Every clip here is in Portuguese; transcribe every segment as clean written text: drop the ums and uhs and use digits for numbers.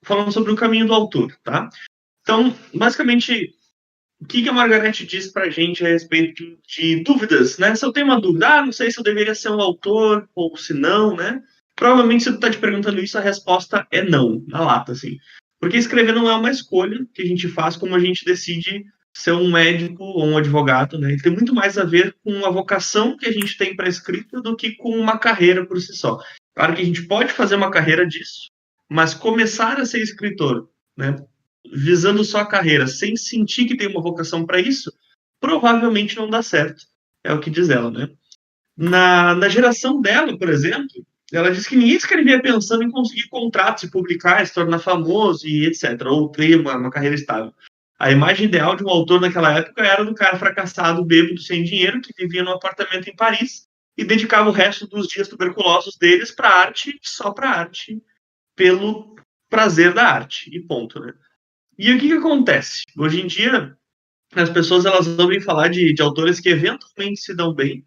falando sobre o caminho do autor, tá? Então, basicamente, o que a Margaret diz pra gente a respeito de dúvidas, né? Se eu tenho uma dúvida, não sei se eu deveria ser um autor ou se não, né? Provavelmente, se tu tá te perguntando isso, a resposta é não, na lata, assim. Porque escrever não é uma escolha que a gente faz como a gente decide ser um médico ou um advogado, né? Ele tem muito mais a ver com a vocação que a gente tem para a escrita do que com uma carreira por si só. Claro que a gente pode fazer uma carreira disso, mas começar a ser escritor, né, visando só a carreira, sem sentir que tem uma vocação para isso, provavelmente não dá certo. É o que diz ela, né? Na geração dela, por exemplo, ela diz que ninguém escrevia pensando em conseguir contratos e publicar, se tornar famoso e etc., ou ter uma carreira estável. A imagem ideal de um autor naquela época era do cara fracassado, bêbado, sem dinheiro, que vivia num apartamento em Paris e dedicava o resto dos dias tuberculosos deles para arte, só para arte, pelo prazer da arte, e ponto, né? E o que acontece? Hoje em dia, as pessoas elas ouvem falar de autores que eventualmente se dão bem,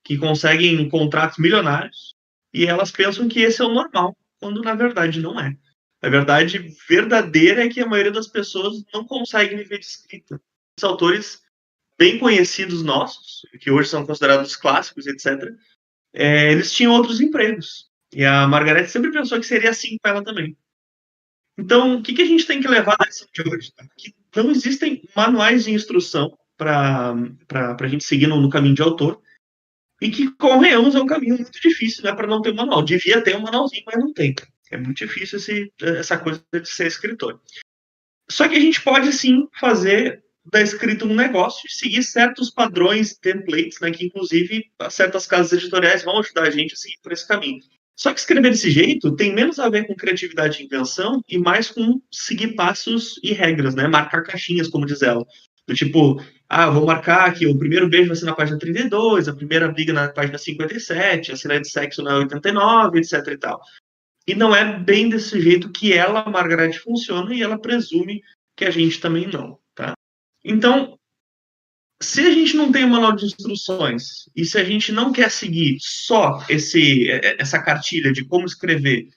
que conseguem contratos milionários, e elas pensam que esse é o normal, quando na verdade não é. A verdade verdadeira é que a maioria das pessoas não consegue viver de escrita. Os autores bem conhecidos nossos, que hoje são considerados clássicos, etc., eles tinham outros empregos. E a Margaret sempre pensou que seria assim com ela também. Então, o que a gente tem que levar da lição de hoje? Tá? Que não existem manuais de instrução para a gente seguir no caminho de autor, e que, convenhamos, é um caminho muito difícil, né, para não ter manual. Devia ter um manualzinho, mas não tem. É muito difícil essa coisa de ser escritor. Só que a gente pode, sim, fazer da escrita um negócio, seguir certos padrões, templates, né, que, inclusive, certas casas editoriais vão ajudar a gente a seguir por esse caminho. Só que escrever desse jeito tem menos a ver com criatividade e invenção e mais com seguir passos e regras, né? Marcar caixinhas, como diz ela. Do tipo, vou marcar que o primeiro beijo vai ser na página 32, a primeira briga na página 57, a cena de sexo na 89, etc e tal. E não é bem desse jeito que ela, Margaret, funciona e ela presume que a gente também não, tá? Então, se a gente não tem um manual de instruções e se a gente não quer seguir só essa cartilha de como escrever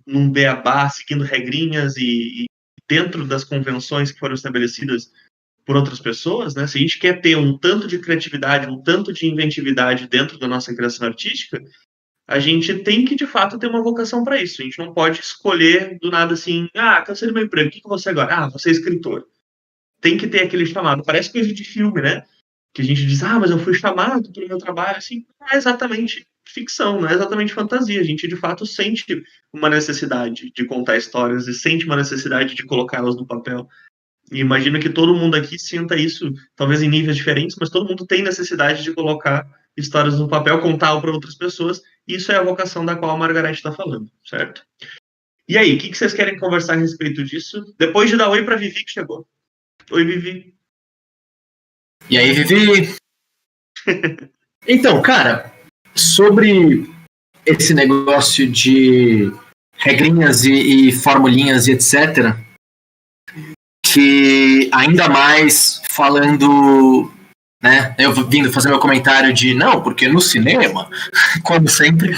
num beabá, seguindo regrinhas e dentro das convenções que foram estabelecidas por outras pessoas, né? Se a gente quer ter um tanto de criatividade, um tanto de inventividade dentro da nossa criação artística, a gente tem que, de fato, ter uma vocação para isso. A gente não pode escolher do nada assim, cansei do meu emprego, o que você agora? Você é escritor. Tem que ter aquele chamado. Parece coisa de filme, né? Que a gente diz, mas eu fui chamado pelo meu trabalho. Assim, não é exatamente ficção, não é exatamente fantasia. A gente, de fato, sente uma necessidade de contar histórias e sente uma necessidade de colocá-las no papel. E imagino que todo mundo aqui sinta isso, talvez em níveis diferentes, mas todo mundo tem necessidade de colocar histórias no papel, contar para outras pessoas. E isso é a vocação da qual a Margaret está falando, certo? E aí, o que vocês querem conversar a respeito disso? Depois de dar oi para a Vivi, que chegou. Oi, Vivi. E aí, Vivi? Então, cara, sobre esse negócio de regrinhas e formulinhas e etc., que ainda mais falando, né, eu vindo fazer meu comentário de não, porque no cinema, como sempre,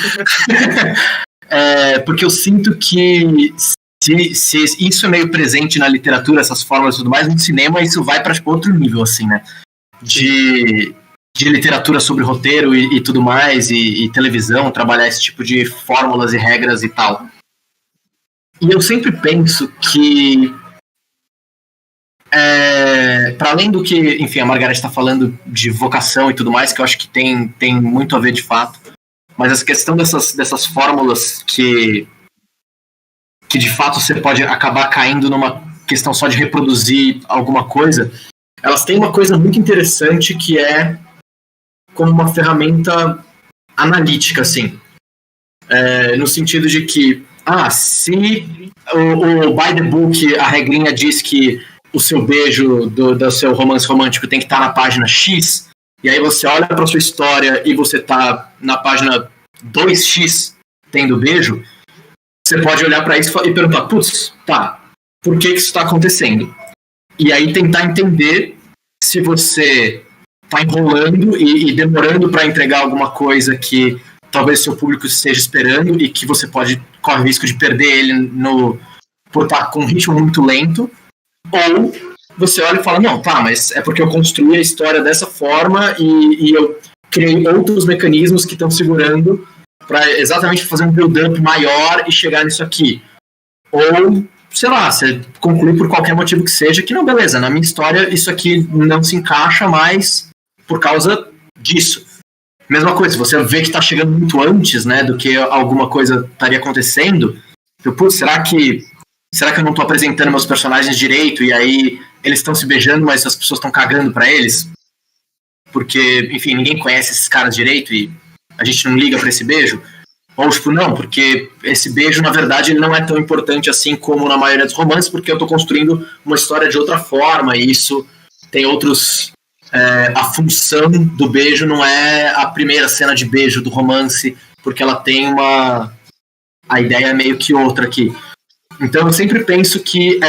porque eu sinto que se isso é meio presente na literatura, essas fórmulas e tudo mais, no cinema isso vai para outro nível, assim, né? De literatura sobre roteiro e tudo mais, e televisão, trabalhar esse tipo de fórmulas e regras e tal. E eu sempre penso que, para além do que, enfim, a Margaret está falando de vocação e tudo mais, que eu acho que tem muito a ver de fato, mas essa questão dessas fórmulas que de fato você pode acabar caindo numa questão só de reproduzir alguma coisa, elas têm uma coisa muito interessante que é como uma ferramenta analítica, assim. No sentido de que, se o by the book, a regrinha diz que o seu beijo do seu romance romântico tem que estar na página X, e aí você olha para sua história e você tá na página 2X tendo beijo, você pode olhar para isso e perguntar, por que isso está acontecendo? E aí tentar entender se você está enrolando e demorando para entregar alguma coisa que talvez seu público esteja esperando e que você pode corre o risco de perder ele por estar com um ritmo muito lento, ou você olha e fala, não, tá, mas é porque eu construí a história dessa forma e eu criei outros mecanismos que estão segurando para exatamente fazer um build-up maior e chegar nisso aqui. Ou, sei lá, você conclui por qualquer motivo que seja que não, beleza, na minha história isso aqui não se encaixa mais por causa disso. Mesma coisa, se você vê que está chegando muito antes, né, do que alguma coisa estaria acontecendo, putz, será que eu não estou apresentando meus personagens direito e aí eles estão se beijando, mas as pessoas estão cagando para eles? Porque, enfim, ninguém conhece esses caras direito e a gente não liga para esse beijo? Ou, tipo, não, porque esse beijo, na verdade, ele não é tão importante assim como na maioria dos romances, porque eu estou construindo uma história de outra forma e isso tem outros... a função do beijo não é a primeira cena de beijo do romance, porque ela tem a ideia é meio que outra aqui. Então eu sempre penso que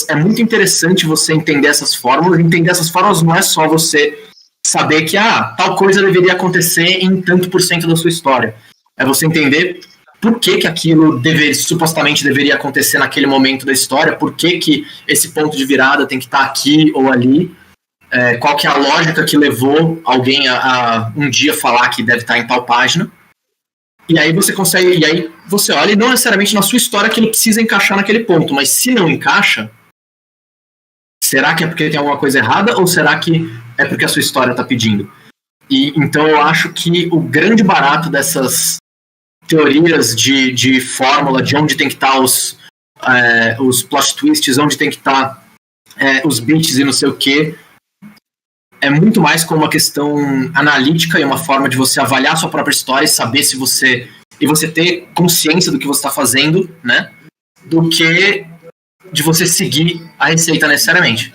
é muito interessante você entender essas fórmulas. Entender essas fórmulas não é só você saber que tal coisa deveria acontecer em tanto por cento da sua história. É você entender por que aquilo supostamente deveria acontecer naquele momento da história, por que esse ponto de virada tem que estar aqui ou ali, qual que é a lógica que levou alguém a um dia falar que deve estar em tal página. E aí você olha, e não necessariamente na sua história que ele precisa encaixar naquele ponto, mas se não encaixa, será que é porque tem alguma coisa errada ou será que é porque a sua história está pedindo? E então eu acho que o grande barato dessas teorias de fórmula, de onde tem que estar os plot twists, onde tem que estar os beats e não sei o quê, é muito mais como uma questão analítica e uma forma de você avaliar a sua própria história e saber se você... E você ter consciência do que você está fazendo, né? Do que de você seguir a receita necessariamente.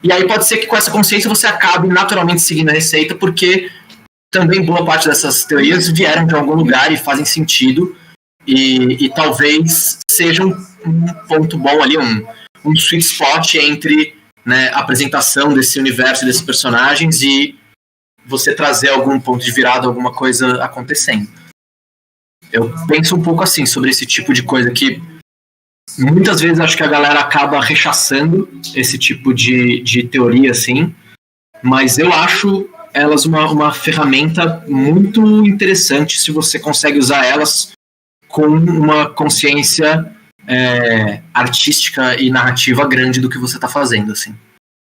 E aí pode ser que com essa consciência você acabe naturalmente seguindo a receita, porque também boa parte dessas teorias vieram de algum lugar e fazem sentido. E talvez seja um ponto bom ali, um sweet spot entre... né, a apresentação desse universo, desses personagens e você trazer algum ponto de virada, alguma coisa acontecendo. Eu penso um pouco assim sobre esse tipo de coisa que muitas vezes acho que a galera acaba rechaçando esse tipo de teoria assim, mas eu acho elas uma ferramenta muito interessante se você consegue usar elas com uma consciência artística e narrativa grande do que você está fazendo, assim.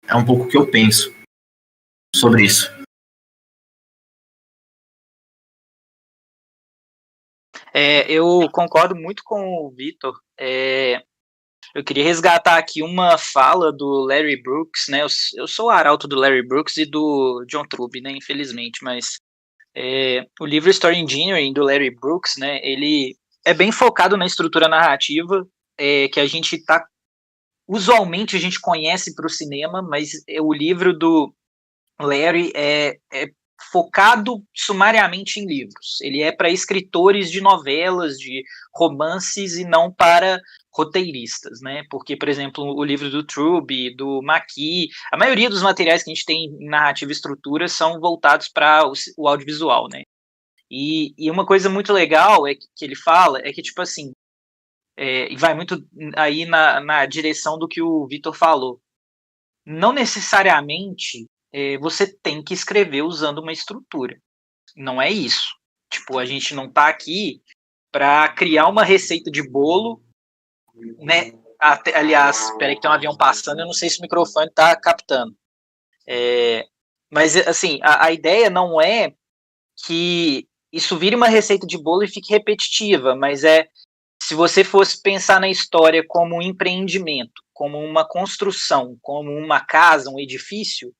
É um pouco o que eu penso sobre isso. Eu concordo muito com o Vitor. Eu queria resgatar aqui uma fala do Larry Brooks, né? Eu sou o arauto do Larry Brooks e do John Truby, né? Infelizmente, mas o livro Story Engineering do Larry Brooks, né? Ele é bem focado na estrutura narrativa que a gente usualmente a gente conhece para o cinema, mas o livro do Larry é focado sumariamente em livros. Ele é para escritores de novelas, de romances e não para roteiristas, né? Porque, por exemplo, o livro do Truby, do Maki, a maioria dos materiais que a gente tem em narrativa e estrutura são voltados para o audiovisual, né? E uma coisa muito legal que ele fala é que, tipo assim, e vai muito aí na direção do que o Vitor falou. Não necessariamente você tem que escrever usando uma estrutura. Não é isso. Tipo, a gente não tá aqui para criar uma receita de bolo, né? Aliás, peraí que tem um avião passando, eu não sei se o microfone tá captando. Mas, assim, a ideia não é que isso vire uma receita de bolo e fique repetitiva, mas se você fosse pensar na história como um empreendimento, como uma construção, como uma casa, um edifício,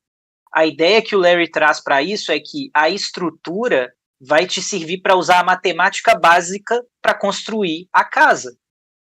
a ideia que o Larry traz para isso é que a estrutura vai te servir para usar a matemática básica para construir a casa.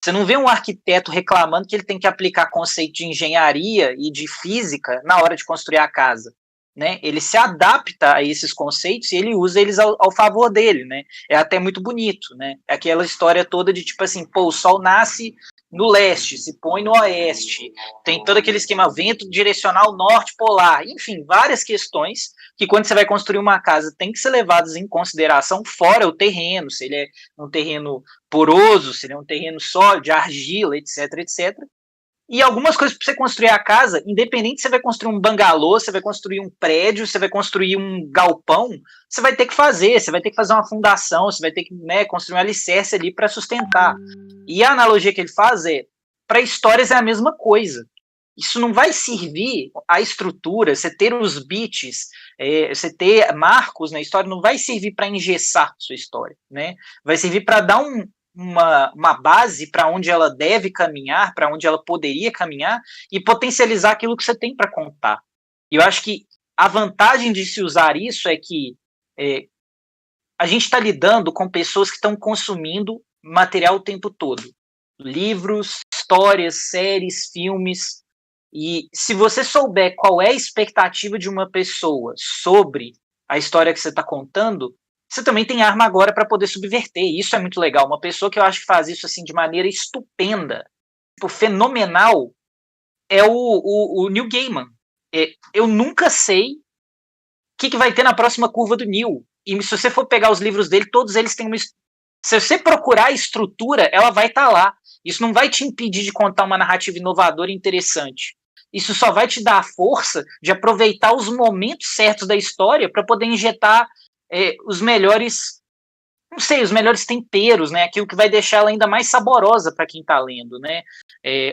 Você não vê um arquiteto reclamando que ele tem que aplicar conceito de engenharia e de física na hora de construir a casa, né? Ele se adapta a esses conceitos e ele usa eles ao favor dele, né? É até muito bonito, né? Aquela história toda de tipo assim, o sol nasce no leste, se põe no oeste, tem todo aquele esquema vento direcional norte polar, enfim, várias questões que quando você vai construir uma casa tem que ser levadas em consideração, fora o terreno, se ele é um terreno poroso, se ele é um terreno sólido, de argila, etc, etc. E algumas coisas para você construir a casa, independente se você vai construir um bangalô, você vai construir um prédio, você vai construir um galpão, você vai ter que fazer uma fundação, você vai ter que, né, construir um alicerce ali para sustentar. E a analogia que ele faz é, para histórias é a mesma coisa. Isso não vai servir, a estrutura, você ter os bits, você ter marcos na história, não vai servir para engessar sua história, né? Vai servir para dar uma base para onde ela deve caminhar, para onde ela poderia caminhar, e potencializar aquilo que você tem para contar. E eu acho que a vantagem de se usar isso é que a gente está lidando com pessoas que estão consumindo material o tempo todo. Livros, histórias, séries, filmes. E se você souber qual é a expectativa de uma pessoa sobre a história que você está contando, você também tem arma agora para poder subverter. Isso é muito legal. Uma pessoa que eu acho que faz isso assim de maneira estupenda, tipo, fenomenal, é o Neil Gaiman. Eu nunca sei o que vai ter na próxima curva do Neil. E se você for pegar os livros dele, todos eles têm uma... Se você procurar a estrutura, ela vai estar lá. Isso não vai te impedir de contar uma narrativa inovadora e interessante. Isso só vai te dar a força de aproveitar os momentos certos da história para poder injetar os melhores, não sei, os melhores temperos, né? Aquilo que vai deixar ela ainda mais saborosa para quem está lendo, né?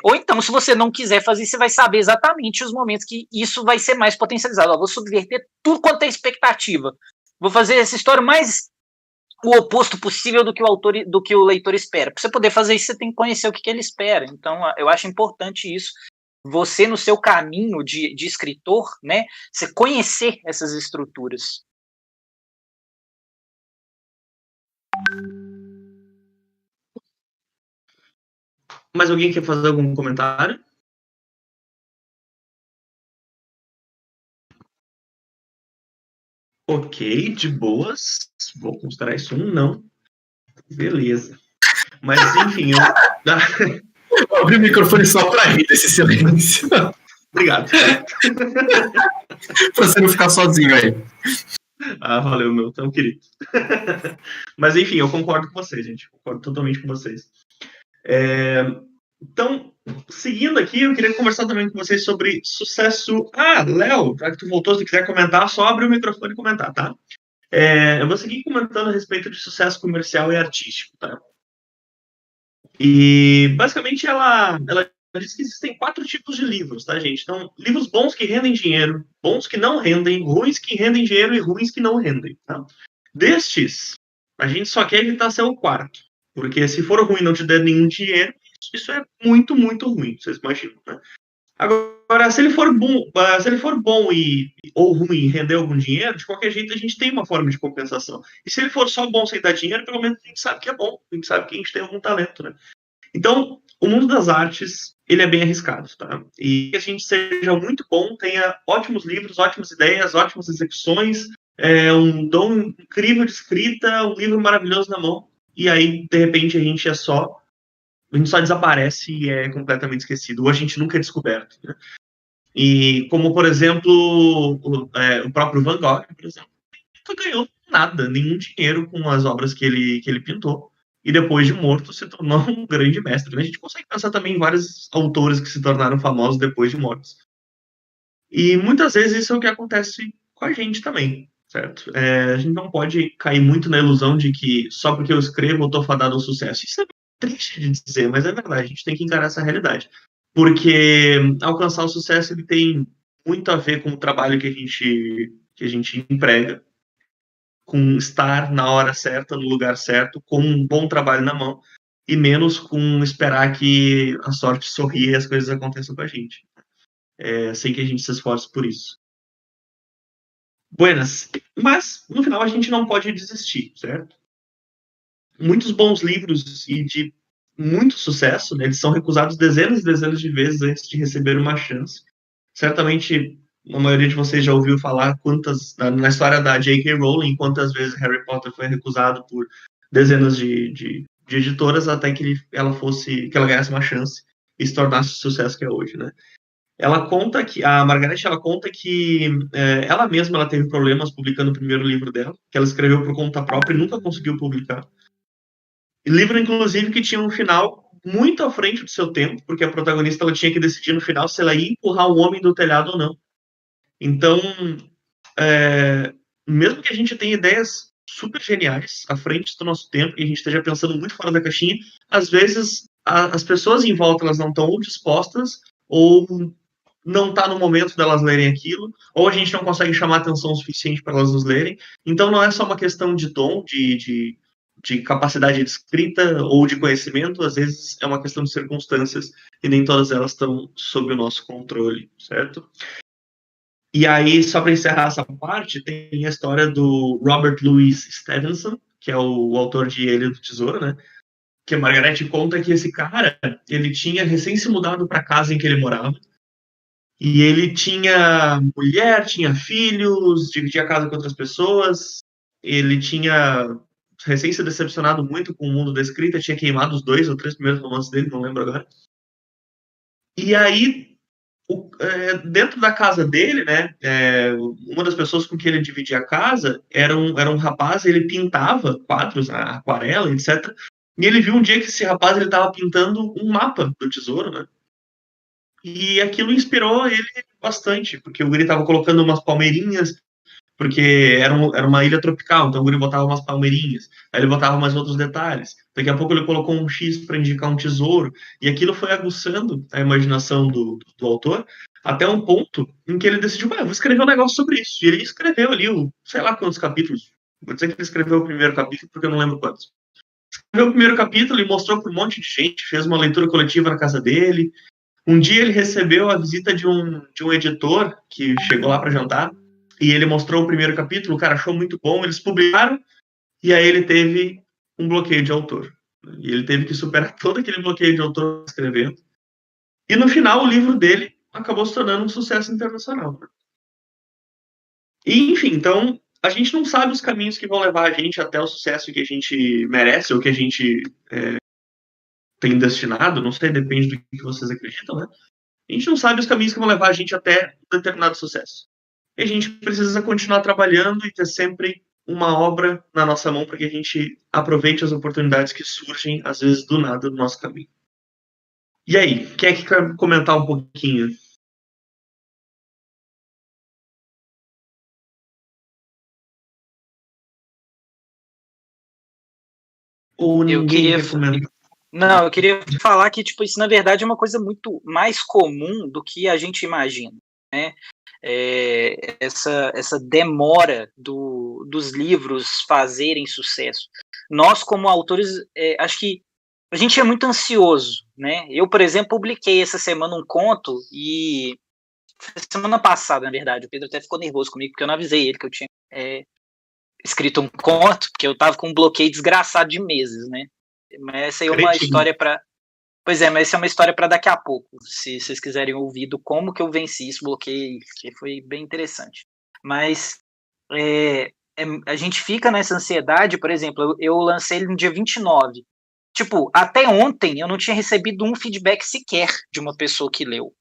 Ou então, se você não quiser fazer, você vai saber exatamente os momentos que isso vai ser mais potencializado. Ó, vou subverter tudo quanto é expectativa. Vou fazer essa história mais o oposto possível do que o leitor espera. Para você poder fazer isso, você tem que conhecer o que ele espera. Então, eu acho importante isso. Você, no seu caminho de escritor, né, você conhecer essas estruturas. Mais alguém quer fazer algum comentário? Ok, de boas. Vou considerar isso um não. Beleza. Mas, enfim, eu abri o microfone só para rir desse silêncio. Obrigado. Pra você não ficar sozinho aí. Ah, valeu, meu tão querido. Mas, enfim, eu concordo com vocês, gente. Concordo totalmente com vocês. Então, seguindo aqui, eu queria conversar também com vocês sobre sucesso. Léo, já que tu voltou, se quiser comentar, só abre o microfone e comentar, tá? Eu vou seguir comentando a respeito de sucesso comercial e artístico, tá? E, basicamente, ela diz que existem 4 tipos de livros, tá, gente? Então, livros bons que rendem dinheiro, bons que não rendem, ruins que rendem dinheiro e ruins que não rendem, tá? Destes, a gente só quer evitar ser o 4. Porque se for ruim e não te der nenhum dinheiro, isso é muito, muito ruim, vocês imaginam, né? Agora, se ele for bom ou ruim e render algum dinheiro, de qualquer jeito a gente tem uma forma de compensação. E se ele for só bom sem dar dinheiro, pelo menos a gente sabe que é bom, a gente sabe que a gente tem algum talento, né? Então, o mundo das artes, ele é bem arriscado, tá? E que a gente seja muito bom, tenha ótimos livros, ótimas ideias, ótimas execuções, um dom incrível de escrita, um livro maravilhoso na mão, e aí, de repente, a gente só desaparece e é completamente esquecido, ou a gente nunca é descoberto, né? E como, por exemplo, o próprio Van Gogh, por exemplo, nunca ganhou nada, nenhum dinheiro com as obras que ele pintou, e depois de morto se tornou um grande mestre. A gente consegue pensar também em vários autores que se tornaram famosos depois de mortos. E muitas vezes isso é o que acontece com a gente também, certo? A gente não pode cair muito na ilusão de que só porque eu escrevo eu estou fadado ao sucesso. Isso é triste de dizer, mas é verdade, a gente tem que encarar essa realidade. Porque alcançar o sucesso ele tem muito a ver com o trabalho que a gente emprega, com estar na hora certa, no lugar certo, com um bom trabalho na mão, e menos com esperar que a sorte sorria e as coisas aconteçam com a gente. Sem que a gente se esforce por isso. Buenas. Mas, no final, a gente não pode desistir, certo? Muitos bons livros e de muito sucesso, né, eles são recusados dezenas e dezenas de vezes antes de receber uma chance. Certamente, a maioria de vocês já ouviu falar na história da J.K. Rowling, quantas vezes Harry Potter foi recusado por dezenas de editoras até que ela ganhasse uma chance e se tornasse o sucesso que é hoje, né? ela conta que a Margaret ela conta que ela mesma ela teve problemas publicando o primeiro livro dela, que ela escreveu por conta própria e nunca conseguiu publicar. Livro, inclusive, que tinha um final muito à frente do seu tempo, porque a protagonista ela tinha que decidir no final se ela ia empurrar o homem do telhado ou não. Então, mesmo que a gente tenha ideias super geniais à frente do nosso tempo, e a gente esteja pensando muito fora da caixinha, às vezes as pessoas em volta elas não estão ou dispostas, ou não está no momento delas lerem aquilo, ou a gente não consegue chamar atenção o suficiente para elas nos lerem. Então não é só uma questão de dom, de capacidade de escrita ou de conhecimento, às vezes é uma questão de circunstâncias e nem todas elas estão sob o nosso controle, certo? E aí, só para encerrar essa parte, tem a história do Robert Louis Stevenson, que é o autor de Ilha do Tesouro, né? Que a Margaret conta que esse cara, ele tinha recém se mudado para a casa em que ele morava, e ele tinha mulher, tinha filhos, dividia a casa com outras pessoas, ele tinha recém se decepcionado muito com o mundo da escrita, tinha queimado os 2 ou 3 primeiros romances dele, não lembro agora. E aí, dentro da casa dele, né, uma das pessoas com quem ele dividia a casa era um rapaz, ele pintava quadros, aquarela, etc. E ele viu um dia que esse rapaz ele estava pintando um mapa do tesouro, né? E aquilo inspirou ele bastante, porque o guri estava colocando umas palmeirinhas, porque era uma ilha tropical, então o guri botava umas palmeirinhas, aí ele botava mais outros detalhes. Daqui a pouco ele colocou um X para indicar um tesouro, e aquilo foi aguçando a imaginação do autor, até um ponto em que ele decidiu, vou escrever um negócio sobre isso. E ele escreveu ali, sei lá quantos capítulos, vou dizer que ele escreveu o primeiro capítulo, porque eu não lembro quantos. Escreveu o primeiro capítulo e mostrou para um monte de gente, fez uma leitura coletiva na casa dele. Um dia ele recebeu a visita de um editor que chegou lá para jantar, e ele mostrou o primeiro capítulo, o cara achou muito bom, eles publicaram, e aí ele teve um bloqueio de autor. E ele teve que superar todo aquele bloqueio de autor escrevendo. E no final o livro dele acabou se tornando um sucesso internacional. E, enfim, então a gente não sabe os caminhos que vão levar a gente até o sucesso que a gente merece, ou que a gente tem destinado, não sei, depende do que vocês acreditam, né? A gente não sabe os caminhos que vão levar a gente até um determinado sucesso. E a gente precisa continuar trabalhando e ter sempre uma obra na nossa mão para que a gente aproveite as oportunidades que surgem, às vezes, do nada, no nosso caminho. E aí, quem é que quer comentar um pouquinho? Ou ninguém quer comentar? Não, eu queria falar que, tipo, isso na verdade é uma coisa muito mais comum do que a gente imagina, né? Essa demora dos livros fazerem sucesso. Nós, como autores, acho que a gente é muito ansioso, né? Eu, por exemplo, publiquei essa semana um conto e semana passada, na verdade, o Pedro até ficou nervoso comigo porque eu não avisei ele que eu tinha escrito um conto, porque eu tava com um bloqueio desgraçado de meses, né? Mas essa aí é uma história para. Pois é, mas essa é uma história para daqui a pouco, se vocês quiserem ouvir do como que eu venci esse bloqueio, que foi bem interessante. Mas a gente fica nessa ansiedade, por exemplo, eu lancei ele no dia 29. Tipo, até ontem eu não tinha recebido um feedback sequer de uma pessoa que leu.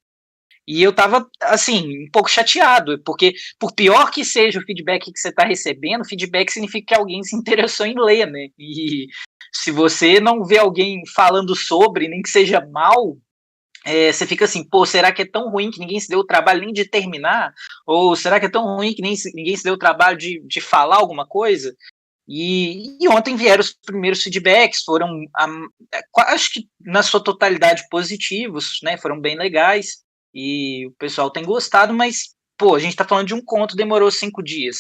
E eu tava, assim, um pouco chateado, porque por pior que seja o feedback que você tá recebendo, feedback significa que alguém se interessou em ler, né? E se você não vê alguém falando sobre, nem que seja mal, você fica assim, pô, será que é tão ruim que ninguém se deu o trabalho nem de terminar? Ou será que é tão ruim que ninguém se deu o trabalho de falar alguma coisa? E ontem vieram os primeiros feedbacks, foram, acho que na sua totalidade positivos, né? Foram bem legais. E o pessoal tem gostado, mas, pô, a gente tá falando de um conto, demorou 5 dias.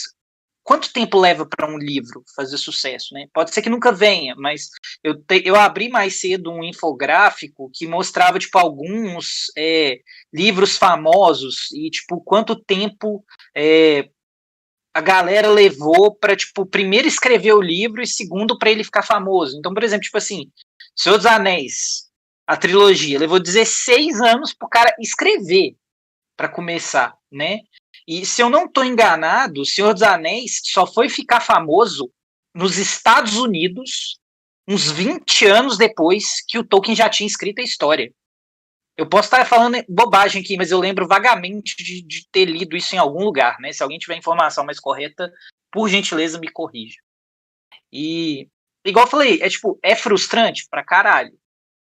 Quanto tempo leva para um livro fazer sucesso, né? Pode ser que nunca venha, mas eu abri mais cedo um infográfico que mostrava, tipo, alguns livros famosos e, tipo, quanto tempo a galera levou para, tipo, primeiro escrever o livro e segundo para ele ficar famoso. Então, por exemplo, tipo assim, Senhor dos Anéis, a trilogia, levou 16 anos pro cara escrever para começar, né? E se eu não estou enganado, o Senhor dos Anéis só foi ficar famoso nos Estados Unidos uns 20 anos depois que o Tolkien já tinha escrito a história. Eu posso estar falando bobagem aqui, mas eu lembro vagamente de ter lido isso em algum lugar, né? Se alguém tiver informação mais correta, por gentileza, me corrija. E, igual eu falei, é frustrante pra caralho.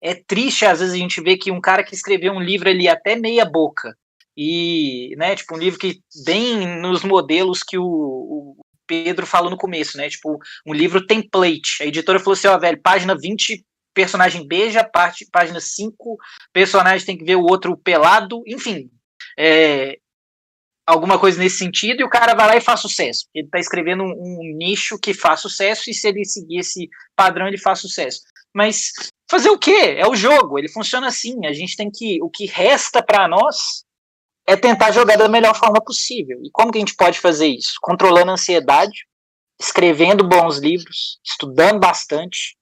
É triste, às vezes, a gente ver que um cara que escreveu um livro ali até meia boca, e, né, um livro que bem nos modelos que o Pedro falou no começo, né, um livro template. A editora falou assim, velho, página 20, personagem beija, página 5, personagem tem que ver o outro pelado, enfim, alguma coisa nesse sentido, e o cara vai lá e faz sucesso. Ele está escrevendo um nicho que faz sucesso, e se ele seguir esse padrão, ele faz sucesso. Mas fazer o quê? É o jogo, ele funciona assim. A gente tem que. O que resta para nós é tentar jogar da melhor forma possível. E como que a gente pode fazer isso? Controlando a ansiedade, escrevendo bons livros, estudando bastante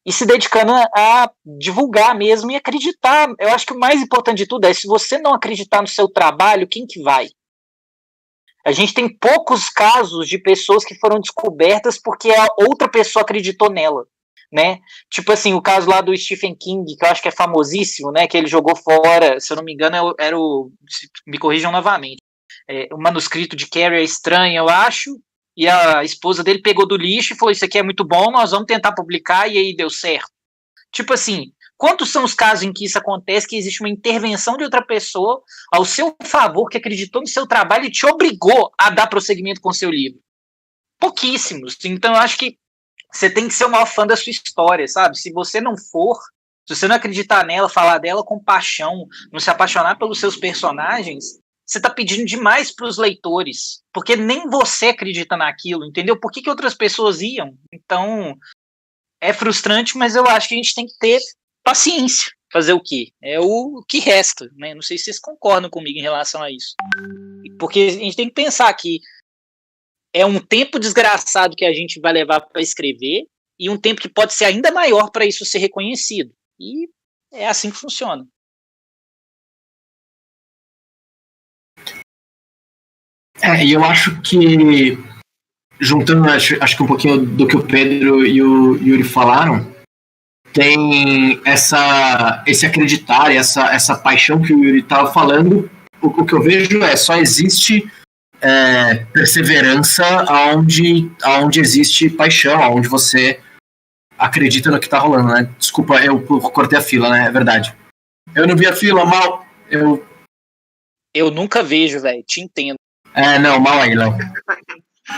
e se dedicando a divulgar mesmo e acreditar. Eu acho que o mais importante de tudo é, se você não acreditar no seu trabalho, quem que vai? A gente tem poucos casos de pessoas que foram descobertas porque a outra pessoa acreditou nela, né? Tipo assim, o caso lá do Stephen King, que eu acho que é famosíssimo, né? Que ele jogou fora, se eu não me engano, era o... Me corrijam novamente. O manuscrito de Carrie é estranho, eu acho, e a esposa dele pegou do lixo e falou, isso aqui é muito bom, nós vamos tentar publicar, e aí deu certo. Tipo assim, quantos são os casos em que isso acontece, que existe uma intervenção de outra pessoa ao seu favor, que acreditou no seu trabalho e te obrigou a dar prosseguimento com o seu livro? Pouquíssimos. Então eu acho que você tem que ser o maior fã da sua história, sabe? Se você não for, se você não acreditar nela, falar dela com paixão, não se apaixonar pelos seus personagens, você está pedindo demais para os leitores, porque nem você acredita naquilo, entendeu? Por que outras pessoas iam? Então, é frustrante, mas eu acho que a gente tem que ter paciência. Fazer o quê? É o que resta, né? Não sei se vocês concordam comigo em relação a isso. Porque a gente tem que pensar que é um tempo desgraçado que a gente vai levar para escrever e um tempo que pode ser ainda maior para isso ser reconhecido. E é assim que funciona. E eu acho que, juntando acho que um pouquinho do que o Pedro e o Yuri falaram, tem esse acreditar e essa paixão que o Yuri estava falando. O que eu vejo só existe perseverança aonde existe paixão, aonde você acredita no que tá rolando, né? Desculpa, eu cortei a fila, né? É verdade. Eu não vi a fila, mal. Eu nunca vejo, velho. Te entendo. Não, mal aí, Léo.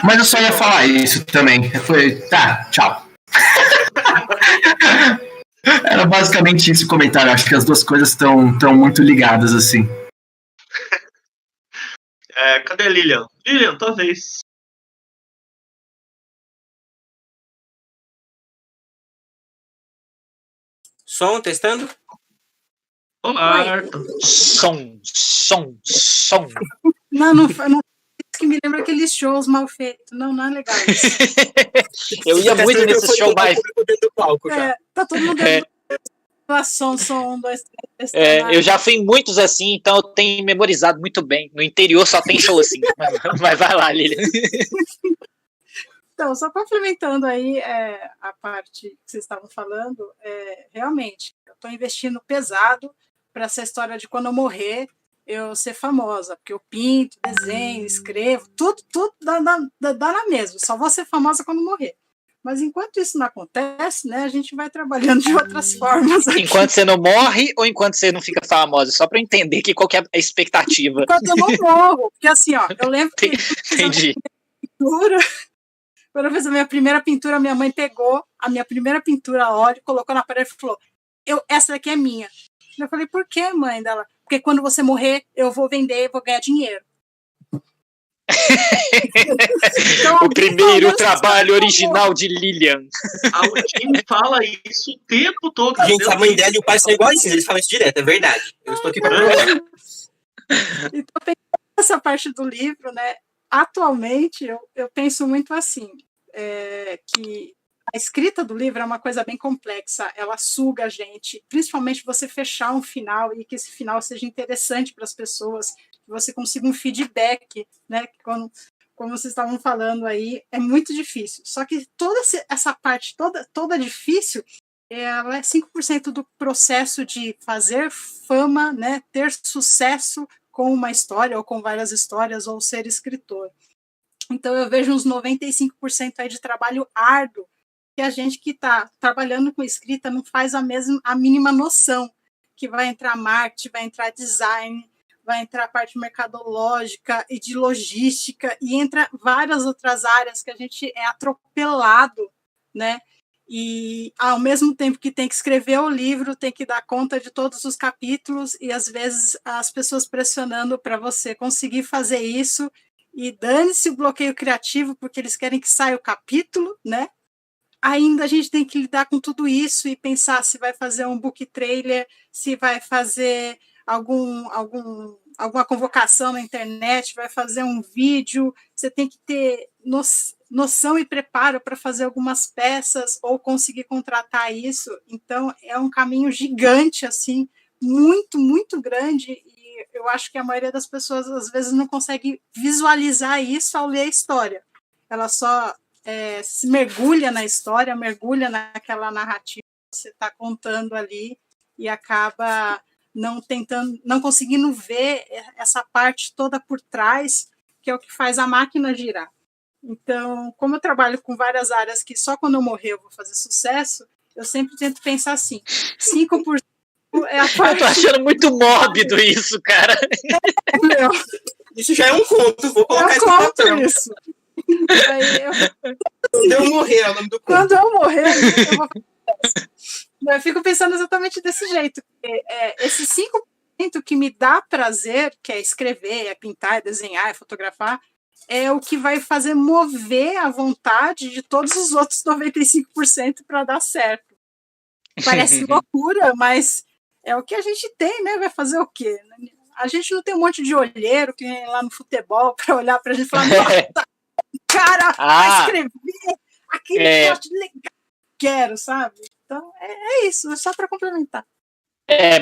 Mas eu só ia falar isso também. Tá, tchau. Era basicamente isso o comentário. Acho que as duas coisas estão muito ligadas, assim. Cadê a Lilian? Lilian, tua vez. Som, testando? Olá, Som. Não que me lembra aqueles shows mal feitos. Não é legal isso. Eu ia muito nesse show mais. Tá todo mundo som, 1, 2, 3. Eu já fui em muitos assim, então eu tenho memorizado muito bem. No interior só tem show assim. Mas vai lá, Lilian. Então, só complementando aí a parte que vocês estavam falando, realmente, eu estou investindo pesado para essa história de quando eu morrer, eu ser famosa, porque eu pinto, desenho, escrevo, tudo dá na mesma, só vou ser famosa quando morrer. Mas enquanto isso não acontece, né, a gente vai trabalhando de outras formas. Aqui. Enquanto você não morre ou enquanto você não fica famosa? Só para entender qual que é a expectativa. Enquanto eu não morro, porque assim, eu lembro que Entendi. Quando eu fiz a minha primeira pintura, minha mãe pegou a minha primeira pintura a óleo, colocou na parede e falou, essa daqui é minha. Eu falei, por que, mãe? Dela, porque quando você morrer, eu vou vender e vou ganhar dinheiro. Então, o primeiro trabalho original de Lilian. A Udine fala isso o tempo todo. Gente, a mãe dela e o pai são iguais, eles falam isso direto, é verdade. Eu estou aqui para provar. Então, essa parte do livro, né? Atualmente, eu penso muito assim, que a escrita do livro é uma coisa bem complexa, ela suga a gente, principalmente você fechar um final e que esse final seja interessante para as pessoas, que você consiga um feedback, né? Como vocês estavam falando aí, é muito difícil. Só que toda essa parte toda difícil ela é 5% do processo de fazer fama, né, ter sucesso com uma história, ou com várias histórias, ou ser escritor. Então, eu vejo uns 95% aí de trabalho árduo, que a gente que está trabalhando com escrita não faz a mínima noção, que vai entrar marketing, vai entrar design, vai entrar a parte mercadológica e de logística, e entra várias outras áreas que a gente é atropelado, né? E, ao mesmo tempo que tem que escrever o livro, tem que dar conta de todos os capítulos, e às vezes as pessoas pressionando para você conseguir fazer isso, e dane-se o bloqueio criativo, porque eles querem que saia o capítulo, né? Ainda a gente tem que lidar com tudo isso e pensar se vai fazer um book trailer, se vai fazer alguma convocação na internet, vai fazer um vídeo, você tem que ter noção e preparo para fazer algumas peças ou conseguir contratar isso. Então, é um caminho gigante, assim, muito, muito grande, e eu acho que a maioria das pessoas, às vezes, não consegue visualizar isso ao ler a história. Ela só se mergulha na história, mergulha naquela narrativa que você está contando ali e acaba não conseguindo ver essa parte toda por trás, que é o que faz a máquina girar. Então, como eu trabalho com várias áreas que só quando eu morrer eu vou fazer sucesso, eu sempre tento pensar assim, 5% é a parte... Eu tô achando muito mórbido isso, cara. Isso já é um conto, vou colocar isso no papel. Isso. Quando eu morrer, é o nome do conto. Quando eu morrer, eu vou fazer isso. Eu fico pensando exatamente desse jeito. Esse 5% que me dá prazer, que é escrever, é pintar, é desenhar, é fotografar, é o que vai fazer mover a vontade de todos os outros 95% para dar certo. Parece loucura, mas é o que a gente tem, né? Vai fazer o quê? A gente não tem um monte de olheiro que vem lá no futebol para olhar para a gente e falar, nossa, cara, vai escrever aquele shot legal, quero, sabe? Então, é isso, é só para complementar.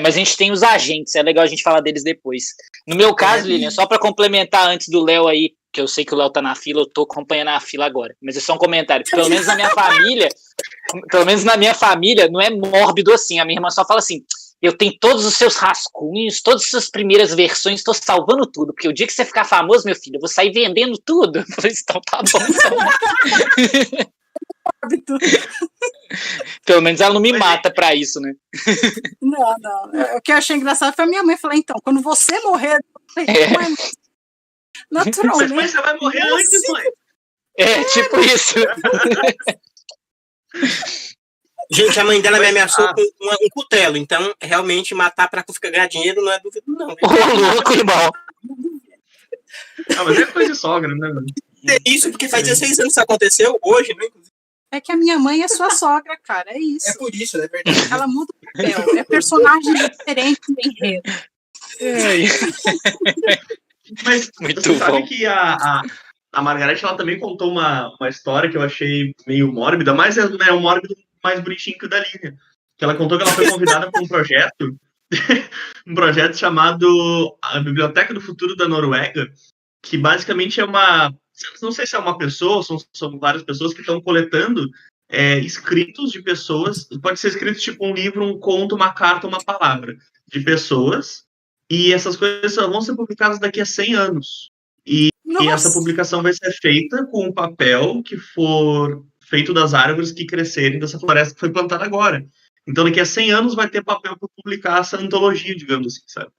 Mas a gente tem os agentes, é legal a gente falar deles depois. No meu caso, Lilian, só para complementar antes do Léo aí, que eu sei que o Léo tá na fila, eu tô acompanhando a fila agora, mas é só um comentário. Pelo menos na minha família, não é mórbido assim. A minha irmã só fala assim, eu tenho todos os seus rascunhos, todas as suas primeiras versões, estou salvando tudo, porque o dia que você ficar famoso, meu filho, eu vou sair vendendo tudo. Eu falei, então tá bom. Pelo menos ela não me mata pra isso, né? Não. O que eu achei engraçado foi a minha mãe falar, então, quando você morrer, eu falei, mãe, naturalmente. Mas você vai morrer antes, mãe. Tipo isso. Gente, a mãe dela me ameaçou com um cutelo, então realmente matar pra ganhar dinheiro não é dúvida, não. Ô, louco, irmão. Mas é coisa de sogra, né, mano? É isso, porque faz 16 anos que isso aconteceu, hoje, né? É que a minha mãe é sua sogra, cara, é isso. É por isso, é verdade. Ela muda o papel, é personagem diferente do enredo. Mas muito você sabe bom. que a Margareth, ela também contou uma história que eu achei meio mórbida, mas é um mórbido mais bonitinho que o da Lilian. Que ela contou que ela foi convidada para um projeto, um projeto chamado a Biblioteca do Futuro da Noruega, que basicamente é não sei se é uma pessoa, são várias pessoas que estão coletando escritos de pessoas, pode ser escrito tipo um livro, um conto, uma carta, uma palavra, de pessoas, e essas coisas só vão ser publicadas daqui a 100 anos. E essa publicação vai ser feita com o papel que for feito das árvores que crescerem dessa floresta que foi plantada agora. Então, daqui a 100 anos vai ter papel para publicar essa antologia, digamos assim, sabe?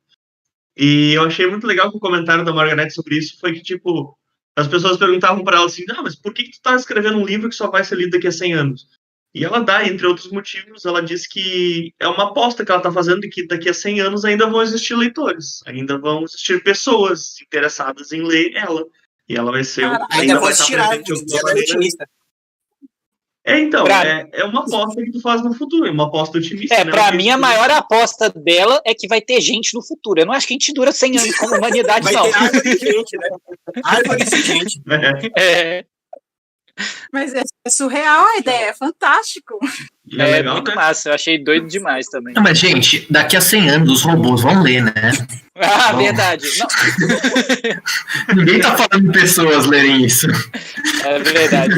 E eu achei muito legal que o comentário da Margareth sobre isso foi que, tipo, as pessoas perguntavam para ela assim, mas por que tu tá escrevendo um livro que só vai ser lido daqui a 100 anos? E ela dá, entre outros motivos, ela diz que é uma aposta que ela tá fazendo e que daqui a 100 anos ainda vão existir leitores, ainda vão existir pessoas interessadas em ler ela. E ela vai ser... ainda vai estar presente. Ela é otimista. Então, é uma aposta que tu faz no futuro, é uma aposta otimista. Né? Pra mim, a maior aposta dela é que vai ter gente no futuro. Eu não acho que a gente dura 100 anos como humanidade, vai não. Vai ter árvore de gente, né? Árvore de gente. Mas é surreal a ideia, é fantástico. É legal, muito né? massa, eu achei doido demais também. Não, mas, gente, daqui a 100 anos os robôs vão ler, né? Verdade. Não. Ninguém tá falando de pessoas lerem isso. É verdade.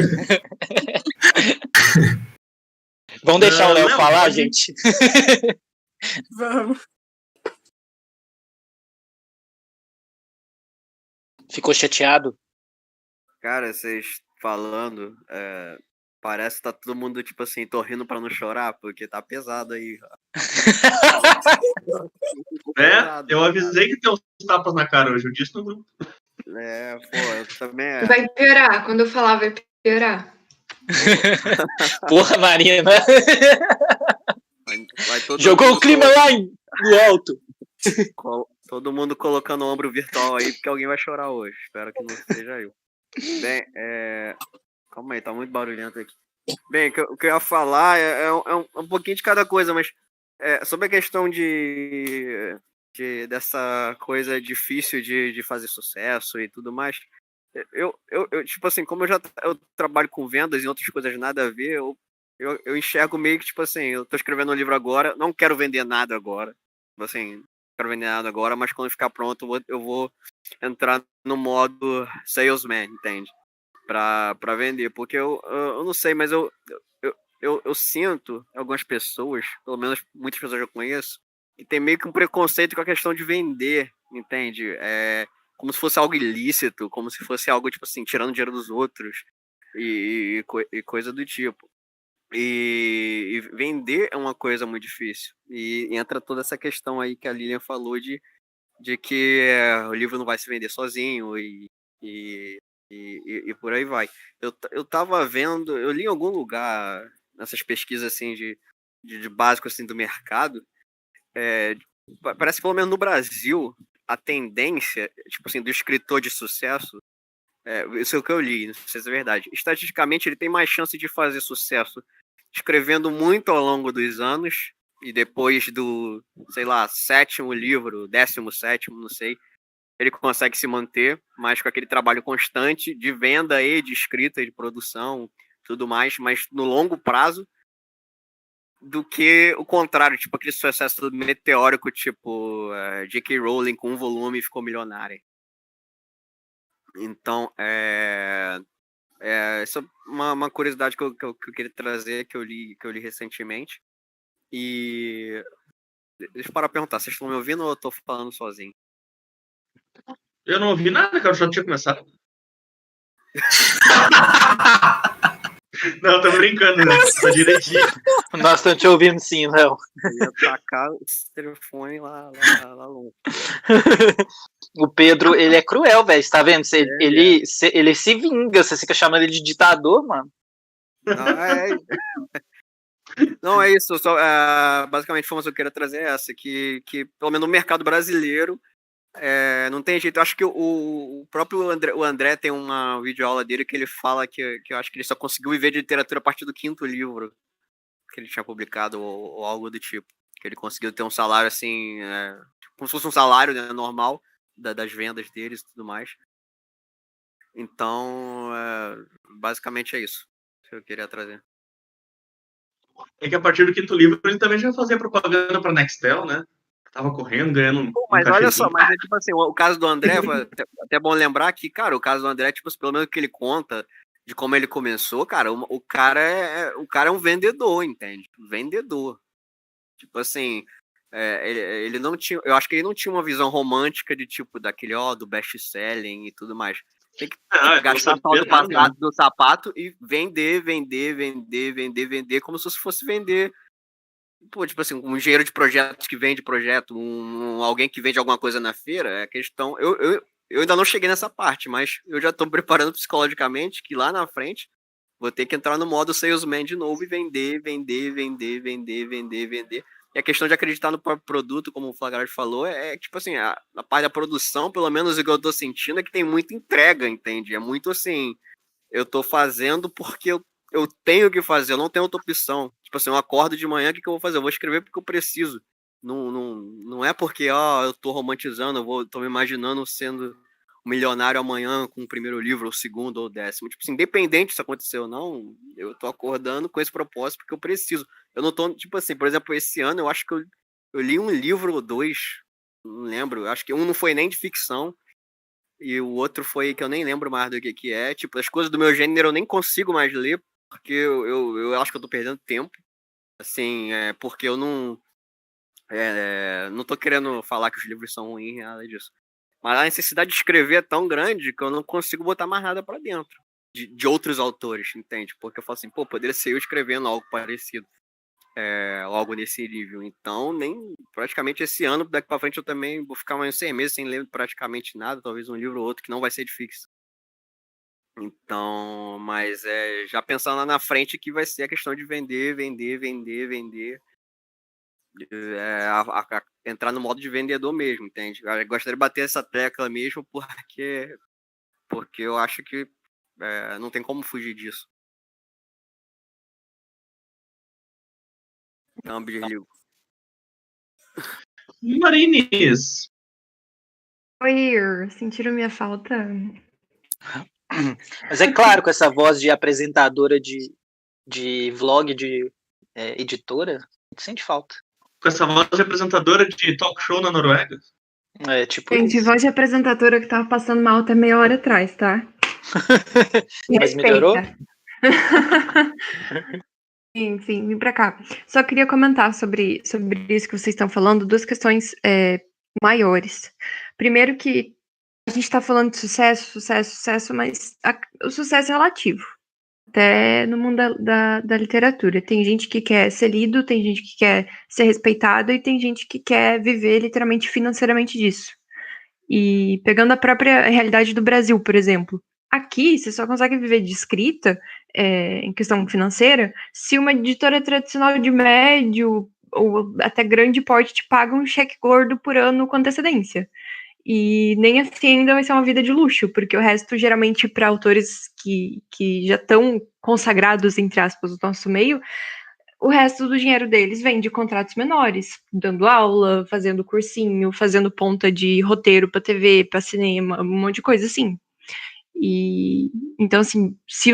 Vamos deixar o Léo Léo, falar, pode- gente? Vamos. Ficou chateado? Cara, vocês falando, parece que tá todo mundo, tipo assim, tô rindo pra não chorar, porque tá pesado aí. Eu avisei que tem uns tapas na cara hoje, eu disse no grupo. Pô, eu também. Vai piorar. Quando eu falar, vai piorar. Porra, Marina. Vai todo Jogou mundo o clima lá no alto. Todo mundo colocando o ombro virtual aí, porque alguém vai chorar hoje. Espero que não seja eu. Bem, calma aí, tá muito barulhento aqui. Bem, o que eu ia falar é um pouquinho de cada coisa, mas sobre a questão dessa coisa difícil de fazer sucesso e tudo mais, eu tipo assim, como eu trabalho com vendas e outras coisas nada a ver, eu enxergo meio que, tipo assim, eu tô escrevendo um livro agora, não quero vender nada agora, assim, não quero vender nada agora, mas quando ficar pronto eu vou entrar no modo salesman, entende? Pra vender, porque eu não sei, mas eu sinto algumas pessoas, pelo menos muitas pessoas eu conheço, que tem meio que um preconceito com a questão de vender, entende? Como se fosse algo ilícito, como se fosse algo, tipo assim, tirando dinheiro dos outros e coisa do tipo. E vender é uma coisa muito difícil. E entra toda essa questão aí que a Lilian falou de que o livro não vai se vender sozinho e por aí vai. Eu tava vendo, eu li em algum lugar, nessas pesquisas assim de básico assim, do mercado, parece que pelo menos no Brasil, a tendência, tipo assim, do escritor de sucesso, isso é o que eu li, não sei se é verdade. Estatisticamente, ele tem mais chance de fazer sucesso escrevendo muito ao longo dos anos e depois do, sei lá, 7º livro, 17º, não sei, ele consegue se manter, mas com aquele trabalho constante de venda e de escrita, de produção, tudo mais, mas no longo prazo, do que o contrário, tipo aquele sucesso meteórico, tipo J.K. Rowling com um volume e ficou milionária. Então, essa é uma curiosidade que eu queria trazer, que eu li recentemente. E deixa eu parar pra perguntar, vocês estão me ouvindo ou eu tô falando sozinho? Eu não ouvi nada, cara, eu já tinha começado. Não, tô brincando, né? Tá direitinho. Nós estamos te ouvindo sim, Léo. Eu ia tacar esse telefone lá longe. O Pedro, ele é cruel, velho. Você tá vendo? Ele se vinga. Você fica chamando ele de ditador, mano. Não, é isso. Basicamente, a informação que eu queria trazer é essa. Que pelo menos no mercado brasileiro, não tem jeito. Eu acho que o próprio André tem uma videoaula dele que ele fala que eu acho que ele só conseguiu viver de literatura a partir do 5º livro que ele tinha publicado ou algo do tipo. Que ele conseguiu ter um salário assim, como se fosse um salário, né, normal das vendas deles e tudo mais. Então, basicamente é isso que eu queria trazer. É que a partir do 5º livro ele também já fazia propaganda pra Nextel, né? Tava correndo, ganhando Mas olha só, cachezinho. mas tipo assim, o caso do André, até bom lembrar que, cara, o caso do André, tipo, pelo menos o que ele conta de como ele começou, cara, o cara é um vendedor, entende? Vendedor. Tipo assim, ele não tinha, eu acho que ele não tinha uma visão romântica de tipo daquele do best-selling e tudo mais. Tem que gastar a tal do passado do sapato e vender, como se fosse vender. Pô, tipo assim, um engenheiro de projetos que vende projeto, alguém que vende alguma coisa na feira, é questão. Eu ainda não cheguei nessa parte, mas eu já estou preparando psicologicamente que lá na frente vou ter que entrar no modo salesman de novo e vender. E a questão de acreditar no próprio produto, como o Flagrante falou, tipo assim, a parte da produção, pelo menos o que eu tô sentindo, é que tem muita entrega, entende? É muito assim, eu tô fazendo porque eu tenho que fazer, eu não tenho outra opção. Tipo assim, eu acordo de manhã, o que eu vou fazer? Eu vou escrever porque eu preciso. Não é porque, eu tô romantizando, tô me imaginando sendo um milionário amanhã com o primeiro livro, ou o segundo, ou o 10º. Tipo assim, independente se aconteceu ou não, eu tô acordando com esse propósito porque eu preciso. Eu não tô, tipo assim, por exemplo, esse ano eu acho que eu li um livro ou 2, não lembro, eu acho que um não foi nem de ficção, e o outro foi que eu nem lembro mais do que é. Tipo, as coisas do meu gênero eu nem consigo mais ler, porque eu acho que eu tô perdendo tempo. Assim, porque eu não tô querendo falar que os livros são ruins, nada disso. Mas a necessidade de escrever é tão grande que eu não consigo botar mais nada pra dentro. De outros autores, entende? Porque eu falo assim, pô, poderia ser eu escrevendo algo parecido. Algo nesse nível. Então, nem praticamente esse ano, daqui pra frente, eu também vou ficar mais 6 meses sem ler praticamente nada, talvez um livro ou outro que não vai ser de ficção. Então, mas já pensando lá na frente que vai ser a questão de vender. Entrar no modo de vendedor mesmo, entende? Eu gostaria de bater essa tecla mesmo porque eu acho que não tem como fugir disso. Não, desligo. Marines, Oi, sentiram minha falta? Mas é claro, com essa voz de apresentadora de vlog, de editora, a gente sente falta. com essa voz de apresentadora de talk show na Noruega? É tipo Gente, isso. voz de apresentadora que tava passando mal até meia hora atrás, tá? Me Mas melhorou? respeita. Enfim, vim pra cá. Só queria comentar sobre isso que vocês estão falando, duas questões maiores. Primeiro que a gente tá falando de sucesso, mas o sucesso é relativo. Até no mundo da literatura. Tem gente que quer ser lido, tem gente que quer ser respeitado e tem gente que quer viver literalmente financeiramente disso. E pegando a própria realidade do Brasil, por exemplo. Aqui, você só consegue viver de escrita, em questão financeira, se uma editora tradicional de médio ou até grande porte te paga um cheque gordo por ano com antecedência. E nem assim ainda vai ser uma vida de luxo, porque o resto, geralmente, para autores que já estão consagrados, entre aspas, no nosso meio, o resto do dinheiro deles vem de contratos menores, dando aula, fazendo cursinho, fazendo ponta de roteiro para TV, para cinema, um monte de coisa assim. E então, assim, se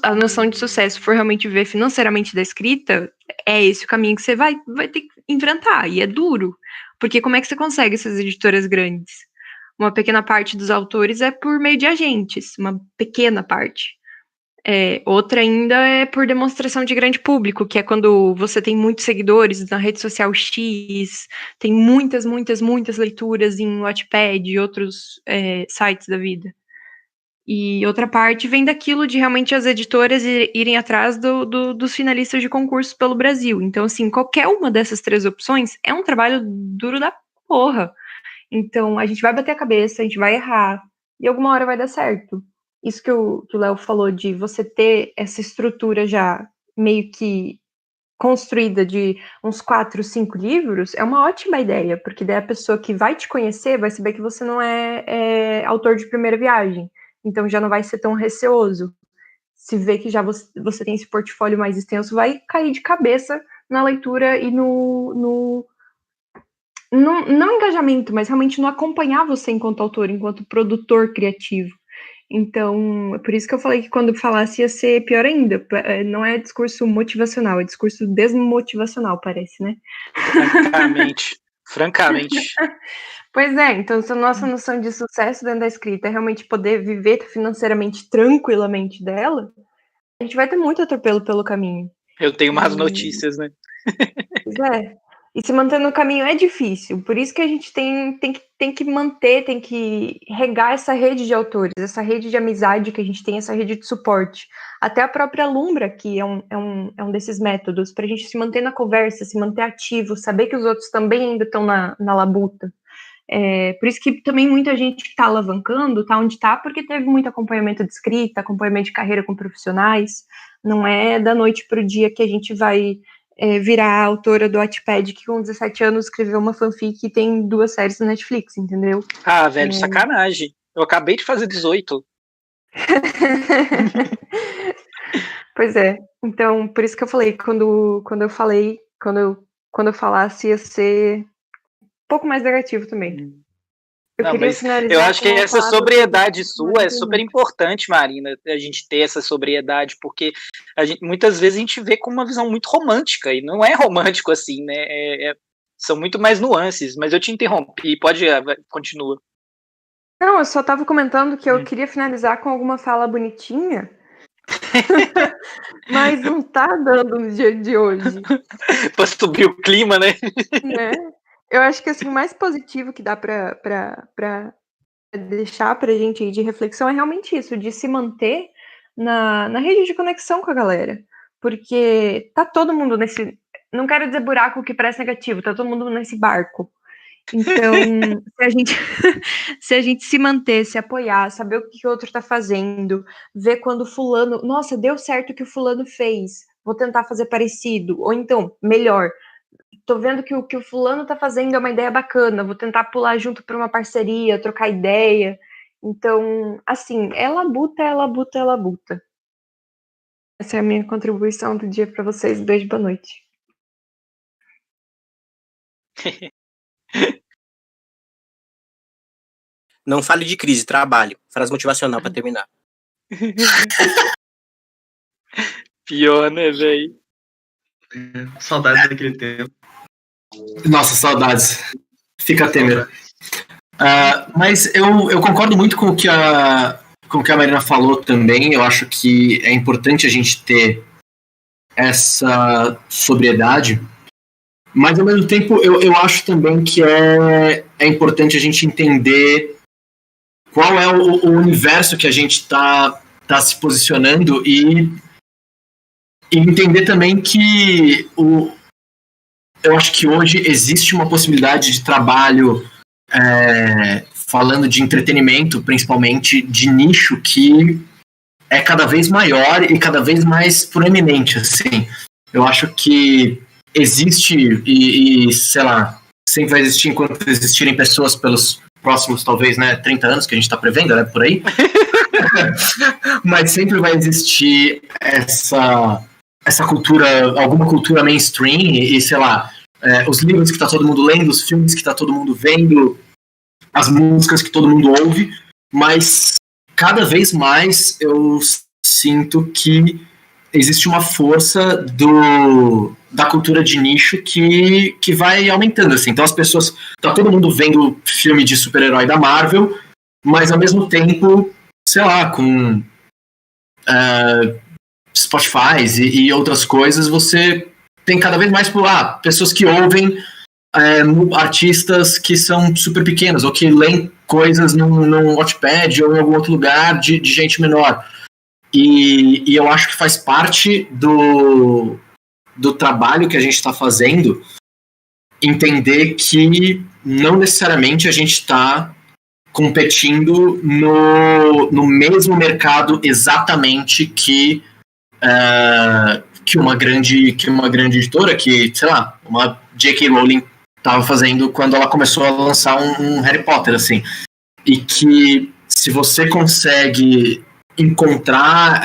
a noção de sucesso for realmente viver financeiramente da escrita, é esse o caminho que você vai ter que enfrentar, e é duro, porque como é que você consegue essas editoras grandes? Uma pequena parte dos autores é por meio de agentes, uma pequena parte. Outra ainda é por demonstração de grande público, que é quando você tem muitos seguidores na rede social X, tem muitas leituras em Wattpad e outros sites da vida. E outra parte vem daquilo de realmente as editoras irem atrás dos finalistas de concursos pelo Brasil. Então, assim, qualquer uma dessas três opções é um trabalho duro da porra. Então, a gente vai bater a cabeça, a gente vai errar, e alguma hora vai dar certo. Isso que o Léo falou de você ter essa estrutura já meio que construída de uns 4, 5 livros, é uma ótima ideia, porque daí a pessoa que vai te conhecer vai saber que você não é autor de primeira viagem, então já não vai ser tão receoso. Se vê que já você tem esse portfólio mais extenso, vai cair de cabeça na leitura e não engajamento, mas realmente não acompanhar você enquanto autor, enquanto produtor criativo. Então, é por isso que eu falei que quando falasse ia ser pior ainda. Não é discurso motivacional, é discurso desmotivacional, parece, né? Francamente. Pois é, então se a nossa noção de sucesso dentro da escrita é realmente poder viver financeiramente, tranquilamente dela, a gente vai ter muito atropelo pelo caminho. Eu tenho más notícias, né? Pois é. E se manter no caminho é difícil, por isso que a gente tem que manter, tem que regar essa rede de autores, essa rede de amizade que a gente tem, essa rede de suporte. Até a própria Lumbra, que é um desses métodos, para a gente se manter na conversa, se manter ativo, saber que os outros também ainda estão na labuta. Por isso que também muita gente está alavancando, está onde está, porque teve muito acompanhamento de escrita, acompanhamento de carreira com profissionais. Não é da noite para o dia que a gente vai virar a autora do Wattpad que com 17 anos escreveu uma fanfic e tem 2 séries na Netflix, entendeu? Ah, velho, sacanagem. Eu acabei de fazer 18. Pois é. Então, por isso que eu falei, quando eu falasse ia ser um pouco mais negativo também. Eu acho que essa sobriedade sua é super importante, Marina, a gente ter essa sobriedade, porque muitas vezes a gente vê com uma visão muito romântica, e não é romântico assim, né? São muito mais nuances, mas eu te interrompi, continua. Não, eu só estava comentando que eu queria finalizar com alguma fala bonitinha, Mas não tá dando no dia de hoje. Pra subir o clima, né? Né? Eu acho que assim, o mais positivo que dá pra deixar pra gente aí de reflexão é realmente isso, de se manter na rede de conexão com a galera. Porque tá todo mundo nesse. Não quero dizer buraco que parece negativo, tá todo mundo nesse barco. Então, se a gente se manter, se apoiar, saber o que o outro tá fazendo, ver quando fulano, nossa, deu certo o que o fulano fez, vou tentar fazer parecido, ou então, melhor, tô vendo que o que o fulano tá fazendo é uma ideia bacana, vou tentar pular junto para uma parceria, trocar ideia. Então, assim, é labuta, é labuta, é labuta. Essa é a minha contribuição do dia para vocês. Beijo, boa noite. Não fale de crise, trabalho. Frase motivacional pra terminar. Pior, né, velho? Saudades daquele tempo. Nossa, saudades. Fica Temer. Mas eu concordo muito com o que a Marina falou também. Eu acho que é importante a gente ter essa sobriedade. Mas, ao mesmo tempo, eu acho também que é importante a gente entender qual é o universo que a gente está se posicionando e entender também que eu acho que hoje existe uma possibilidade de trabalho falando de entretenimento, principalmente de nicho, que é cada vez maior e cada vez mais proeminente, assim. Eu acho que existe e sei lá, sempre vai existir enquanto existirem pessoas pelos próximos, talvez, né, 30 anos que a gente está prevendo, né, por aí. Mas sempre vai existir essa cultura, alguma cultura mainstream e sei lá, os livros que tá todo mundo lendo, os filmes que tá todo mundo vendo, as músicas que todo mundo ouve, mas cada vez mais eu sinto que existe uma força da cultura de nicho que vai aumentando, assim. Então as pessoas, tá todo mundo vendo filme de super-herói da Marvel, mas ao mesmo tempo, sei lá, com Spotify e outras coisas, você tem cada vez mais pessoas que ouvem artistas que são super pequenos, ou que leem coisas num Wattpad ou em algum outro lugar de gente menor. E eu acho que faz parte do trabalho que a gente está fazendo entender que não necessariamente a gente está competindo no mesmo mercado exatamente que uma grande editora, que, sei lá, uma J.K. Rowling estava fazendo quando ela começou a lançar um Harry Potter, assim. E que se você consegue encontrar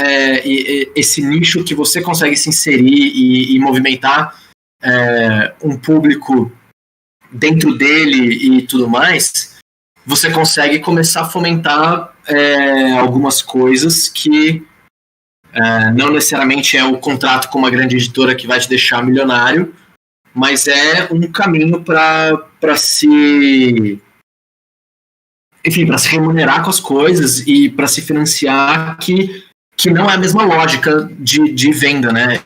esse nicho que você consegue se inserir e movimentar um público dentro dele e tudo mais, você consegue começar a fomentar algumas coisas que não necessariamente é o contrato com uma grande editora que vai te deixar milionário, mas é um caminho para se remunerar com as coisas e para se financiar, que não é a mesma lógica de venda, né?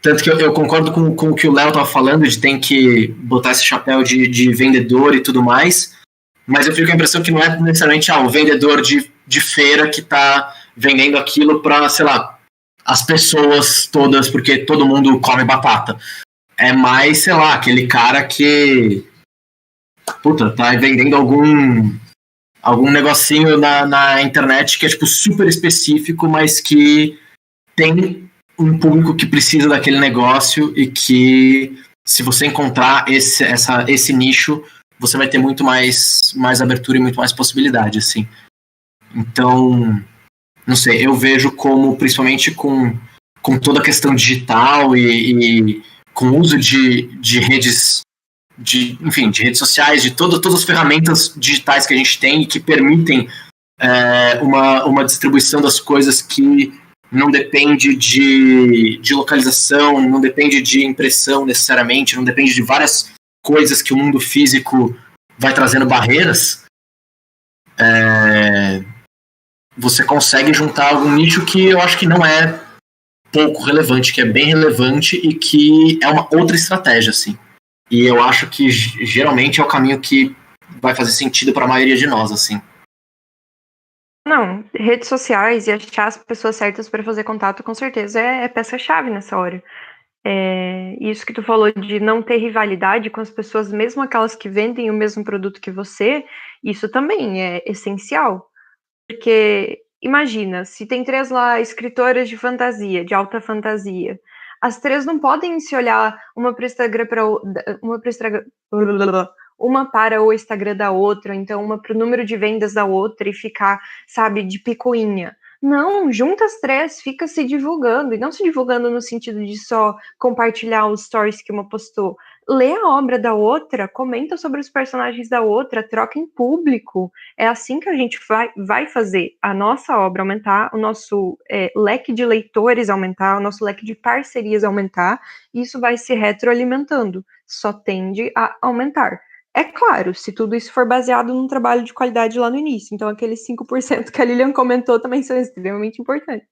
Tanto que eu concordo com o que o Léo estava falando, de tem que botar esse chapéu de vendedor e tudo mais, mas eu fico com a impressão que não é necessariamente o vendedor de feira que está vendendo aquilo para, sei lá, as pessoas todas, porque todo mundo come batata. É mais, sei lá, aquele cara que tá vendendo algum negocinho na internet que é tipo super específico, mas que tem um público que precisa daquele negócio e que, se você encontrar esse nicho, você vai ter muito mais abertura e muito mais possibilidade, assim. Então, não sei, eu vejo como, principalmente com toda a questão digital e com o uso de redes, de redes sociais, de todas as ferramentas digitais que a gente tem e que permitem uma distribuição das coisas que não depende de localização, não depende de impressão necessariamente, não depende de várias coisas que o mundo físico vai trazendo barreiras. você consegue juntar algum nicho que eu acho que não é pouco relevante, que é bem relevante e que é uma outra estratégia, assim. E eu acho que geralmente é o caminho que vai fazer sentido para a maioria de nós, assim. Não, redes sociais e achar as pessoas certas para fazer contato, com certeza, é peça-chave nessa hora. Isso que tu falou de não ter rivalidade com as pessoas, mesmo aquelas que vendem o mesmo produto que você, isso também é essencial. Porque, imagina, se tem 3 lá escritoras de fantasia, de alta fantasia, as 3 não podem se olhar uma para o Instagram uma para o Instagram da outra, então uma para o número de vendas da outra e ficar, sabe, de picuinha. Não, junta as 3, fica se divulgando, e não se divulgando no sentido de só compartilhar os stories que uma postou. Lê a obra da outra, comenta sobre os personagens da outra, troca em público. É assim que a gente vai fazer a nossa obra aumentar, o nosso leque de leitores aumentar, o nosso leque de parcerias aumentar, e isso vai se retroalimentando, só tende a aumentar. É claro, se tudo isso for baseado num trabalho de qualidade lá no início. Então, aqueles 5% que a Lilian comentou também são extremamente importantes.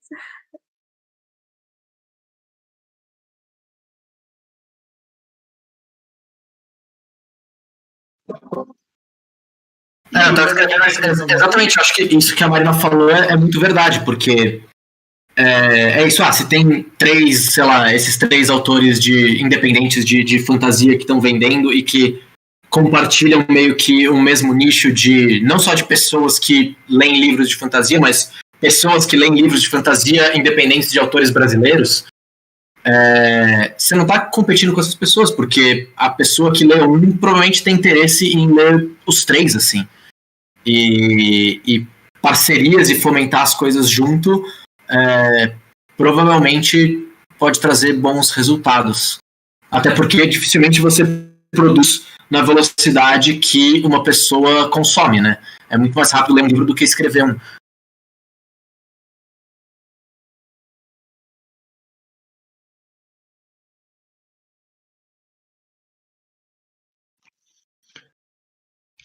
Exatamente, eu acho que isso que a Marina falou é muito verdade, porque é isso, se tem 3, sei lá, esses 3 autores independentes de fantasia que estão vendendo e que compartilham meio que o mesmo nicho não só de pessoas que leem livros de fantasia, mas pessoas que leem livros de fantasia independentes de autores brasileiros, você não está competindo com essas pessoas, porque a pessoa que lê um provavelmente tem interesse em ler os 3, assim. E parcerias e fomentar as coisas junto provavelmente pode trazer bons resultados. Até porque dificilmente você produz na velocidade que uma pessoa consome, né? É muito mais rápido ler um livro do que escrever um.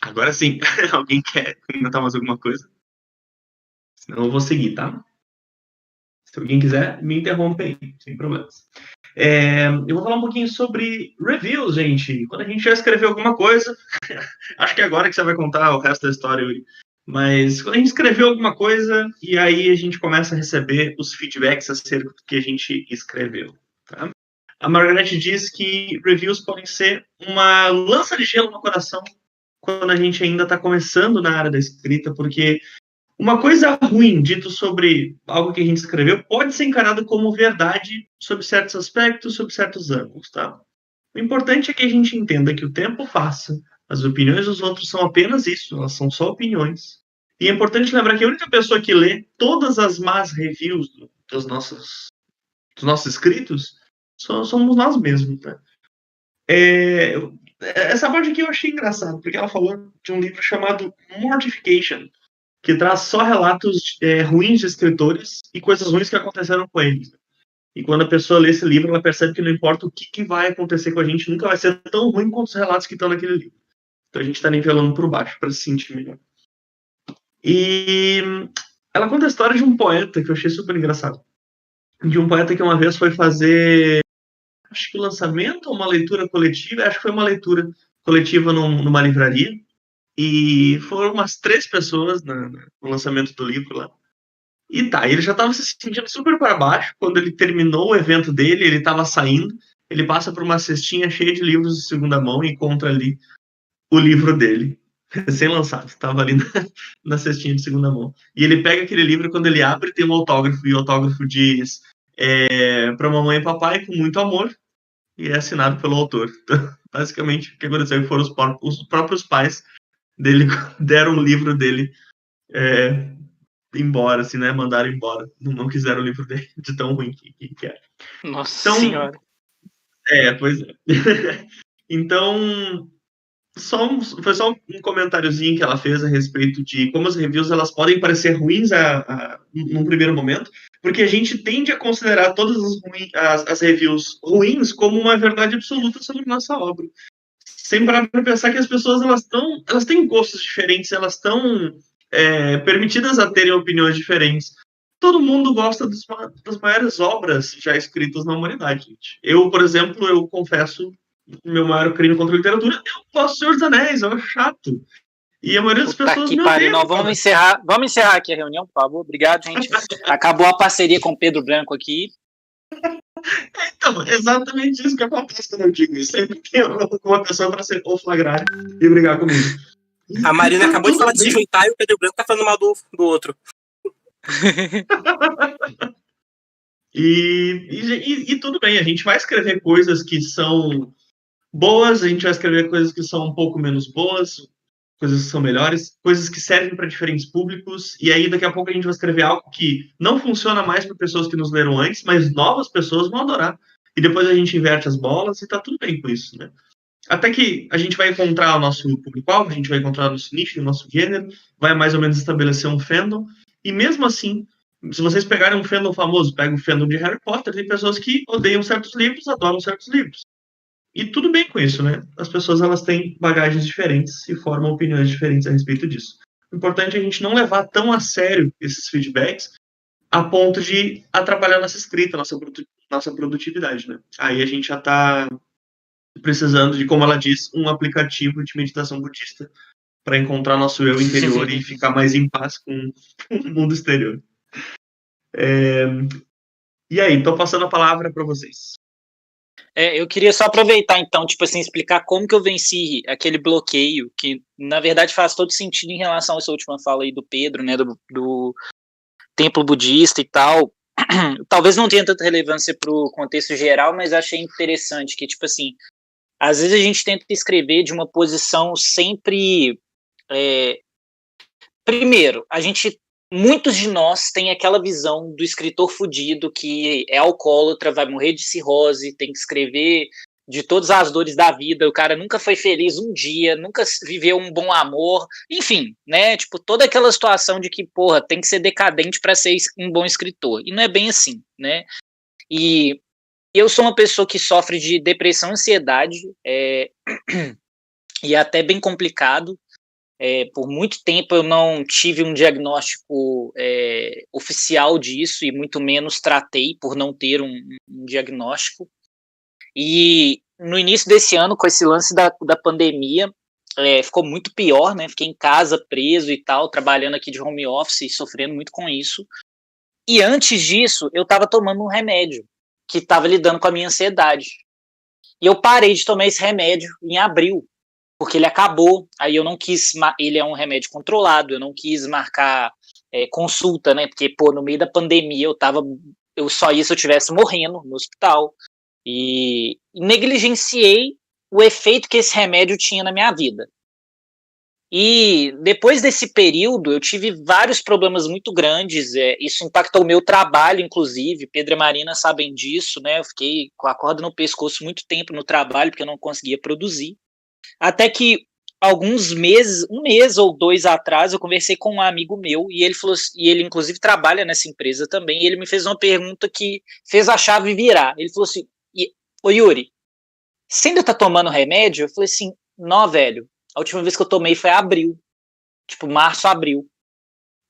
Agora sim, alguém quer comentar mais alguma coisa? Senão eu vou seguir, tá? Se alguém quiser, me interrompe aí, sem problemas. Eu vou falar um pouquinho sobre reviews, gente. Quando a gente já escreveu alguma coisa, acho que é agora que você vai contar o resto da história, Yuri. Mas quando a gente escreveu alguma coisa, e aí a gente começa a receber os feedbacks acerca do que a gente escreveu. Tá? A Margaret diz que reviews podem ser uma lança de gelo no coração quando a gente ainda está começando na área da escrita, porque uma coisa ruim dito sobre algo que a gente escreveu pode ser encarada como verdade sobre certos aspectos, sobre certos ângulos, tá? O importante é que a gente entenda que o tempo passa, as opiniões dos outros são apenas isso, elas são só opiniões. E é importante lembrar que a única pessoa que lê todas as más reviews dos nossos escritos somos nós mesmos, né? Essa parte aqui eu achei engraçado, porque ela falou de um livro chamado Mortification, que traz só relatos ruins de escritores e coisas ruins que aconteceram com eles. E quando a pessoa lê esse livro, ela percebe que não importa o que vai acontecer com a gente, nunca vai ser tão ruim quanto os relatos que estão naquele livro. Então a gente está nivelando por baixo para se sentir melhor. E ela conta a história de um poeta que eu achei super engraçado. De um poeta que uma vez foi fazer, acho que o lançamento ou uma leitura coletiva, acho que foi uma leitura coletiva numa livraria. E foram umas 3 pessoas no lançamento do livro lá. E ele já estava se sentindo super para baixo. Quando ele terminou o evento dele, ele estava saindo. Ele passa por uma cestinha cheia de livros de segunda mão e encontra ali o livro dele, recém-lançado. Estava ali na cestinha de segunda mão. E ele pega aquele livro, quando ele abre, tem um autógrafo. E o autógrafo diz para mamãe e papai, com muito amor. E é assinado pelo autor. Então, basicamente, o que aconteceu foram os próprios pais dele deram o livro dele embora, assim, né? Mandaram embora. Não quiseram o livro dele de tão ruim que era. Nossa então, senhora. Pois é. Então, foi só um comentáriozinho que ela fez a respeito de como as reviews elas podem parecer ruins num primeiro momento, porque a gente tende a considerar todas as reviews ruins como uma verdade absoluta sobre nossa obra. Sem parar para pensar que as pessoas elas têm gostos diferentes, elas estão permitidas a terem opiniões diferentes. Todo mundo gosta das maiores obras já escritas na humanidade, gente. Eu, por exemplo, eu confesso, meu maior crime contra a literatura, eu gosto do Senhor dos Anéis, eu acho chato. E a maioria das pessoas que pariu, não, vamos encerrar aqui a reunião, por favor. Obrigado, gente. Acabou a parceria com o Pedro Branco aqui. Então, exatamente isso que acontece quando eu digo isso. Sempre tem uma pessoa para ser flagrar e brigar comigo. A Marina acabou de falar de se juntar e o Pedro Branco tá falando mal do outro. E tudo bem, a gente vai escrever coisas que são boas, a gente vai escrever coisas que são um pouco menos boas, coisas que são melhores, coisas que servem para diferentes públicos, e aí daqui a pouco a gente vai escrever algo que não funciona mais para pessoas que nos leram antes, mas novas pessoas vão adorar. E depois a gente inverte as bolas e tá tudo bem com isso, né? Até que a gente vai encontrar o nosso público-alvo, a gente vai encontrar o nosso nicho, o nosso gênero, vai mais ou menos estabelecer um fandom, e mesmo assim, se vocês pegarem um fandom famoso, pega o fandom de Harry Potter, tem pessoas que odeiam certos livros, adoram certos livros. E tudo bem com isso, né? As pessoas, elas têm bagagens diferentes e formam opiniões diferentes a respeito disso. O importante é a gente não levar tão a sério esses feedbacks a ponto de atrapalhar nossa escrita, nossa produtividade, né? Aí a gente já tá precisando de, como ela diz, um aplicativo de meditação budista para encontrar nosso eu interior e ficar mais em paz com o mundo exterior. E aí, tô passando a palavra para vocês. Eu queria só aproveitar, então, tipo assim, explicar como que eu venci aquele bloqueio, que, na verdade, faz todo sentido em relação a essa última fala aí do Pedro, né, do templo budista e tal. Talvez não tenha tanta relevância pro contexto geral, mas achei interessante que, tipo assim, às vezes a gente tenta escrever de uma posição sempre... Primeiro, muitos de nós têm aquela visão do escritor fudido que é alcoólatra, vai morrer de cirrose, tem que escrever de todas as dores da vida, o cara nunca foi feliz um dia, nunca viveu um bom amor, enfim, né, tipo, toda aquela situação de que, porra, tem que ser decadente para ser um bom escritor, e não é bem assim, né, e eu sou uma pessoa que sofre de depressão e ansiedade, e é até bem complicado. Por muito tempo eu não tive um diagnóstico oficial disso e muito menos tratei por não ter um diagnóstico. E no início desse ano, com esse lance da pandemia, ficou muito pior, né? Fiquei em casa preso e tal, trabalhando aqui de home office e sofrendo muito com isso. E antes disso, eu estava tomando um remédio que estava lidando com a minha ansiedade. E eu parei de tomar esse remédio em abril, porque ele acabou, aí eu não quis, ele é um remédio controlado, eu não quis marcar consulta, né, porque, pô, no meio da pandemia eu só ia se eu estivesse morrendo no hospital, e negligenciei o efeito que esse remédio tinha na minha vida. E depois desse período, eu tive vários problemas muito grandes, isso impactou o meu trabalho, inclusive, Pedro e Marina sabem disso, né, eu fiquei com a corda no pescoço muito tempo no trabalho, porque eu não conseguia produzir. Até que alguns meses, um mês ou dois atrás, eu conversei com um amigo meu e ele falou, e ele inclusive trabalha nessa empresa também, e ele me fez uma pergunta que fez a chave virar. Ele falou assim: ô Yuri, você ainda tá tomando remédio? Eu falei assim: não, velho, a última vez que eu tomei foi abril, tipo março, abril.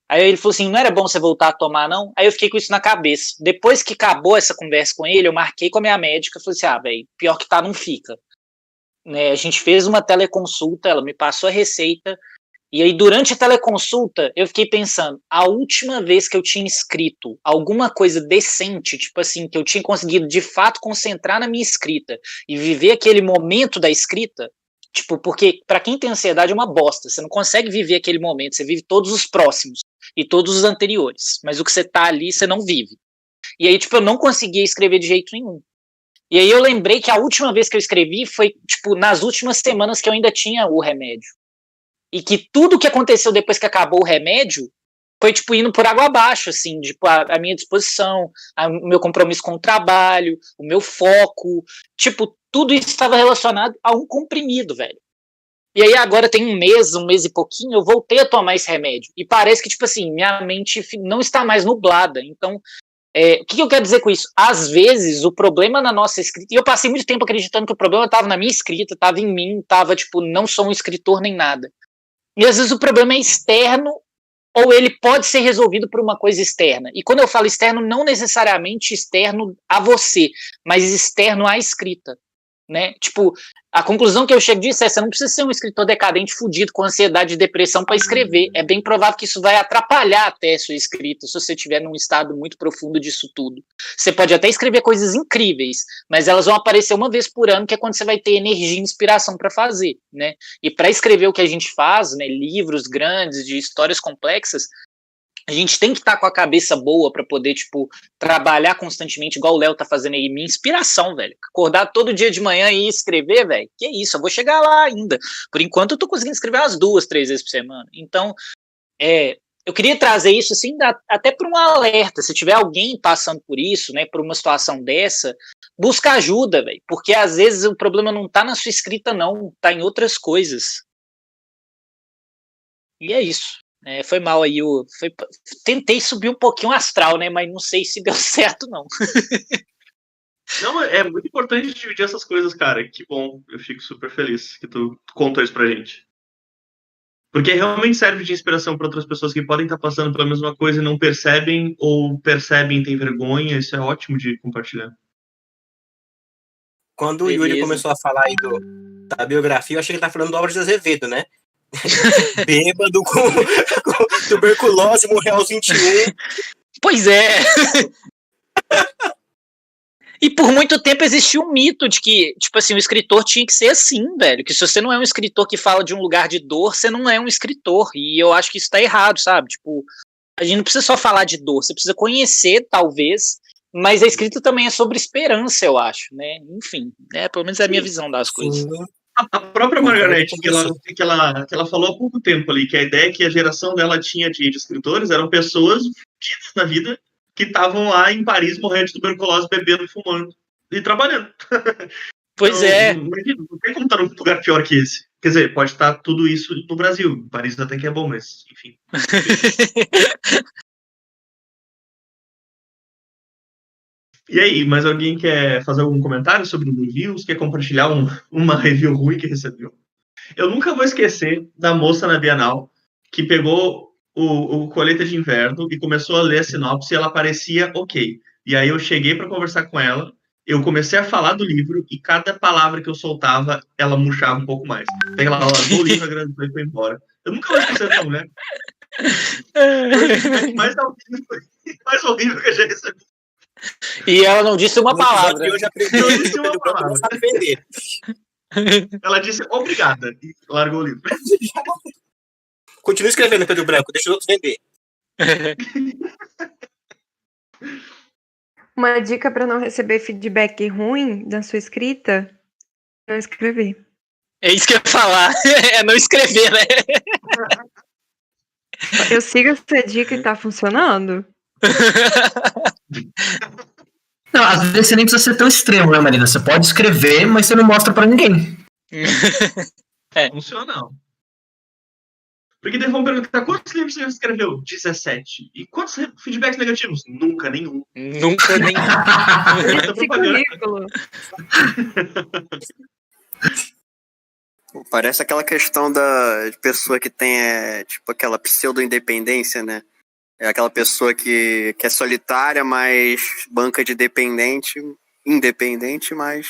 Aí ele falou assim: não era bom você voltar a tomar, não? Aí eu fiquei com isso na cabeça. Depois que acabou essa conversa com ele, eu marquei com a minha médica e falei assim: velho, pior que tá, não fica. A gente fez uma teleconsulta, ela me passou a receita, e aí durante a teleconsulta eu fiquei pensando, a última vez que eu tinha escrito alguma coisa decente, tipo assim, que eu tinha conseguido de fato concentrar na minha escrita e viver aquele momento da escrita, tipo, porque para quem tem ansiedade é uma bosta, você não consegue viver aquele momento, você vive todos os próximos e todos os anteriores, mas o que você tá ali, você não vive. E aí, tipo, eu não conseguia escrever de jeito nenhum. E aí eu lembrei que a última vez que eu escrevi foi, tipo, nas últimas semanas que eu ainda tinha o remédio. E que tudo que aconteceu depois que acabou o remédio foi, tipo, indo por água abaixo, assim, tipo, a minha disposição, o meu compromisso com o trabalho, o meu foco, tipo, tudo isso estava relacionado a um comprimido, velho. E aí agora tem um mês e pouquinho, eu voltei a tomar esse remédio. E parece que, tipo assim, minha mente não está mais nublada, então... o que eu quero dizer com isso? Às vezes, o problema na nossa escrita... E eu passei muito tempo acreditando que o problema estava na minha escrita, estava em mim, estava, tipo, não sou um escritor nem nada. E às vezes o problema é externo ou ele pode ser resolvido por uma coisa externa. E quando eu falo externo, não necessariamente externo a você, mas externo à escrita, né? Tipo, a conclusão que eu chego disso é: você não precisa ser um escritor decadente, fudido, com ansiedade e depressão para escrever. É bem provável que isso vai atrapalhar até a sua escrita, se você estiver num estado muito profundo disso tudo. Você pode até escrever coisas incríveis, mas elas vão aparecer uma vez por ano, que é quando você vai ter energia e inspiração para fazer, né? E para escrever o que a gente faz, né, livros grandes, de histórias complexas, a gente tem que estar com a cabeça boa para poder, tipo, trabalhar constantemente, igual o Léo tá fazendo aí. Minha inspiração, velho. Acordar todo dia de manhã e escrever, velho. Que isso, eu vou chegar lá ainda. Por enquanto, eu tô conseguindo escrever umas 2, 3 vezes por semana. Então, eu queria trazer isso, assim, até para um alerta. Se tiver alguém passando por isso, né, por uma situação dessa, busca ajuda, velho. Porque, às vezes, o problema não tá na sua escrita, não. Tá em outras coisas. E é isso. Foi mal aí, tentei subir um pouquinho o astral, né, mas não sei se deu certo, não. Não, é muito importante dividir essas coisas, cara. Que bom, eu fico super feliz que tu conta isso pra gente. Porque realmente serve de inspiração para outras pessoas que podem estar passando pela mesma coisa e não percebem, ou percebem e têm vergonha. Isso é ótimo de compartilhar. Quando o Yuri começou a falar aí da biografia, eu achei que ele tá falando do Álvares de Azevedo, né? Bêbado com tuberculose, morreu aos 21. Pois é. E por muito tempo existiu um mito de que, tipo assim, o escritor tinha que ser assim, velho. Que se você não é um escritor que fala de um lugar de dor, você não é um escritor. E eu acho que isso tá errado, sabe? Tipo, a gente não precisa só falar de dor, você precisa conhecer, talvez, mas a escrita também é sobre esperança, eu acho, né? Enfim, pelo menos é a minha visão das coisas. A própria Margarete, que ela falou há pouco tempo ali, que a ideia que a geração dela tinha de escritores eram pessoas fudidas na vida que estavam lá em Paris morrendo de tuberculose, bebendo, fumando e trabalhando. Pois então, não tem como estar num lugar pior que esse. Quer dizer, pode estar tudo isso no Brasil. Paris até que é bom, mas enfim. E aí, mais alguém quer fazer algum comentário sobre o reviews? Quer compartilhar uma review ruim que recebeu? Eu nunca vou esquecer da moça na Bienal que pegou o Colheita de Inverno e começou a ler a sinopse e ela parecia ok. E aí eu cheguei para conversar com ela, eu comecei a falar do livro e cada palavra que eu soltava, ela murchava um pouco mais. Daí ela largou o livro, agradeceu e foi embora. Eu nunca vou esquecer dessa mulher. Foi o mais horrível que eu já recebi. E ela não disse uma palavra. Eu já aprendi uma palavra. Não sabe vender. Ela disse obrigada e largou o livro. Continua escrevendo, Pedro Branco, deixa os outros vender. Uma dica para não receber feedback ruim da sua escrita é não escrever. É isso que eu ia falar. É não escrever, né? Eu sigo essa dica e tá funcionando? Não, às vezes você nem precisa ser tão extremo, né, Marina? Você pode escrever, mas você não mostra pra ninguém. Funciona, não. Porque daí vão perguntar, quantos livros você escreveu? 17. E quantos feedbacks negativos? Nunca, nenhum. Nunca, nenhum. Esse currículo. Parece aquela questão da pessoa que tem, tipo, aquela pseudo-independência, né? É aquela pessoa que é solitária, mas banca de independente, mas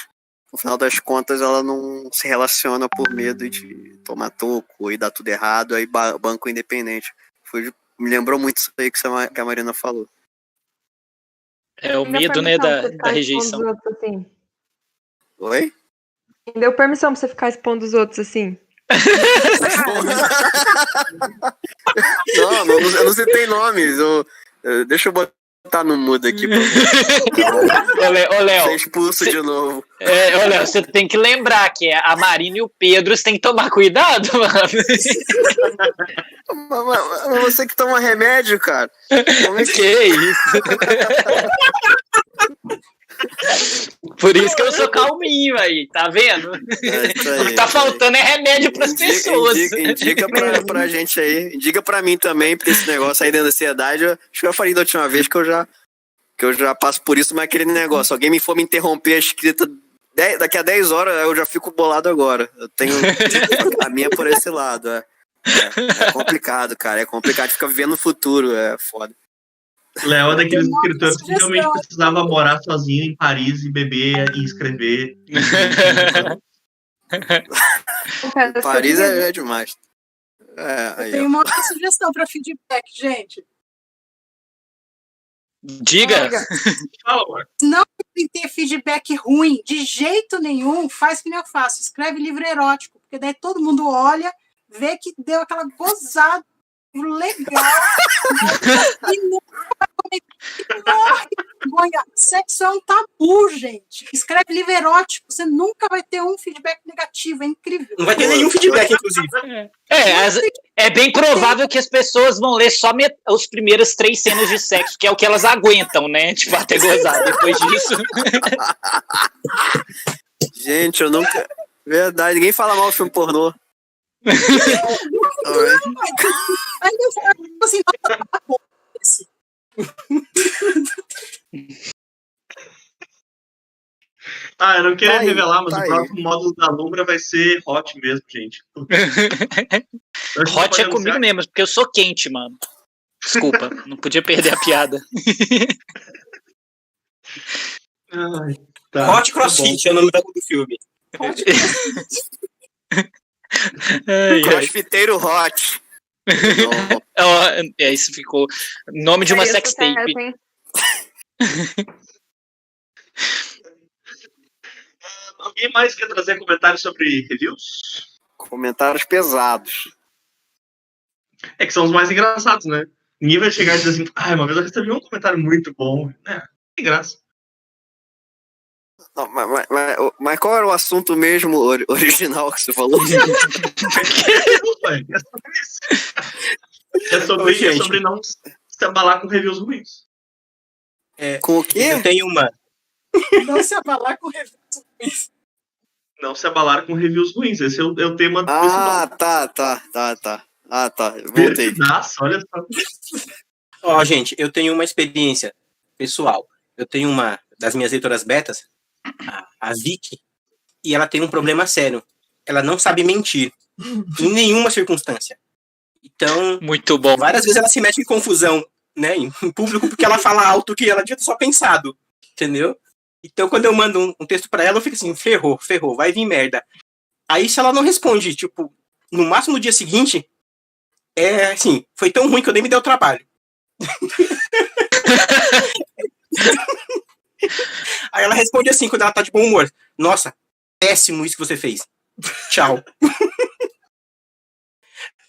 no final das contas ela não se relaciona por medo de tomar toco e dar tudo errado, aí banco independente. Me lembrou muito isso aí que a Marina falou. É o medo, né, da rejeição. Assim. Oi? Deu permissão pra você ficar expondo os outros assim? Não, eu não citei nomes. Deixa eu botar no mudo aqui. Ô, Léo. Ser expulso de novo. Ô, Léo, você tem que lembrar que a Marina e o Pedro, você tem que tomar cuidado, mano. Mas você que toma remédio, cara. Como é que é isso? Por isso que eu sou calminho aí, tá vendo? O que tá faltando é remédio pras pessoas. Indica pra gente aí, indica pra mim também, porque esse negócio aí da ansiedade, acho que eu falei da última vez que eu já passo por isso, mas aquele negócio, alguém me for me interromper a escrita daqui a 10 horas, eu já fico bolado agora. Eu tenho a minha por esse lado, É complicado, cara. É complicado. Fica vivendo no futuro. É foda. Léo é daqueles Tem uma escritores que sugestão realmente aqui. precisava morar sozinho em Paris e beber e escrever. Confesso que eu Paris queria- é demais. Eu Aí, tenho ó. uma outra sugestão para feedback, gente. Diga. Fala, amor. Não tem que ter feedback ruim, de jeito nenhum, faz que nem eu faço. Escreve livro erótico, porque daí todo mundo olha, vê que deu aquela gozada legal e nunca vai comer. Morre de vergonha. Sexo é um tabu, gente. Escreve livro erótico, você nunca vai ter um feedback negativo, é incrível. Não vai ter nenhum feedback, inclusive. É bem provável que as pessoas vão ler só os primeiros 3 cenas de sexo, que é o que elas aguentam, né? Tipo, até gozar depois disso. Gente, eu nunca. Verdade, ninguém fala mal do filme pornô. Aí eu falo assim, nossa, tá bom esse. Eu não queria Tá aí, revelar, mas tá o aí. próximo módulo da Lumbra vai ser hot mesmo, gente. Eu acho que Hot pode é comigo anunciar. mesmo, porque eu sou quente, mano. Desculpa, não podia perder a piada. Ai, tá, Hot CrossFit é o nome do filme. Crossfiteiro hot. Isso ficou nome de uma Aí eu sextape. sucesso, hein? Alguém mais quer trazer comentários sobre reviews? Comentários pesados. É que são os mais engraçados, né? Ninguém vai chegar e dizer assim, uma vez eu recebi um comentário muito bom. Tem graça. Não, mas qual era o assunto mesmo original que você falou? É sobre não se abalar com reviews ruins. Com o quê? Eu tenho uma. Não se abalar com reviews. Não se abalar com reviews ruins. Esse é o tema do tá. Voltei. Olha só. Ó, gente, eu tenho uma experiência pessoal. Eu tenho uma das minhas leitoras betas, a Vicky, e ela tem um problema sério. Ela não sabe mentir em nenhuma circunstância. Então, muito bom. Várias vezes ela se mete em confusão, né, em público, porque ela fala alto que ela devia ter só pensado, entendeu? Então, quando eu mando um texto pra ela, eu fico assim, ferrou, vai vir merda. Aí, se ela não responde, tipo, no máximo no dia seguinte, assim, foi tão ruim que eu nem me dei o trabalho. Aí ela responde assim, quando ela tá de bom humor. Nossa, péssimo isso que você fez. Tchau.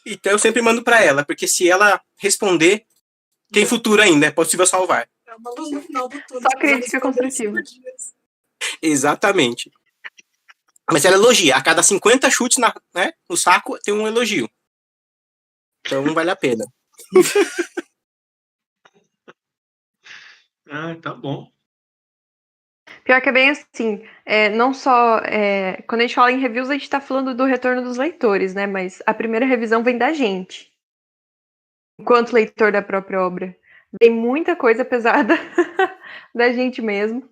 Então eu sempre mando pra ela, porque se ela responder, tem futuro ainda, é possível salvar. É uma luz no final do túnel. Só crítica construtiva. Exatamente. Mas ela elogia. A cada 50 chutes no saco, tem um elogio. Então vale a pena. Tá bom. Pior que é bem assim, não só... quando a gente fala em reviews, a gente tá falando do retorno dos leitores, né? Mas a primeira revisão vem da gente. Enquanto leitor da própria obra. Vem muita coisa pesada da gente mesmo.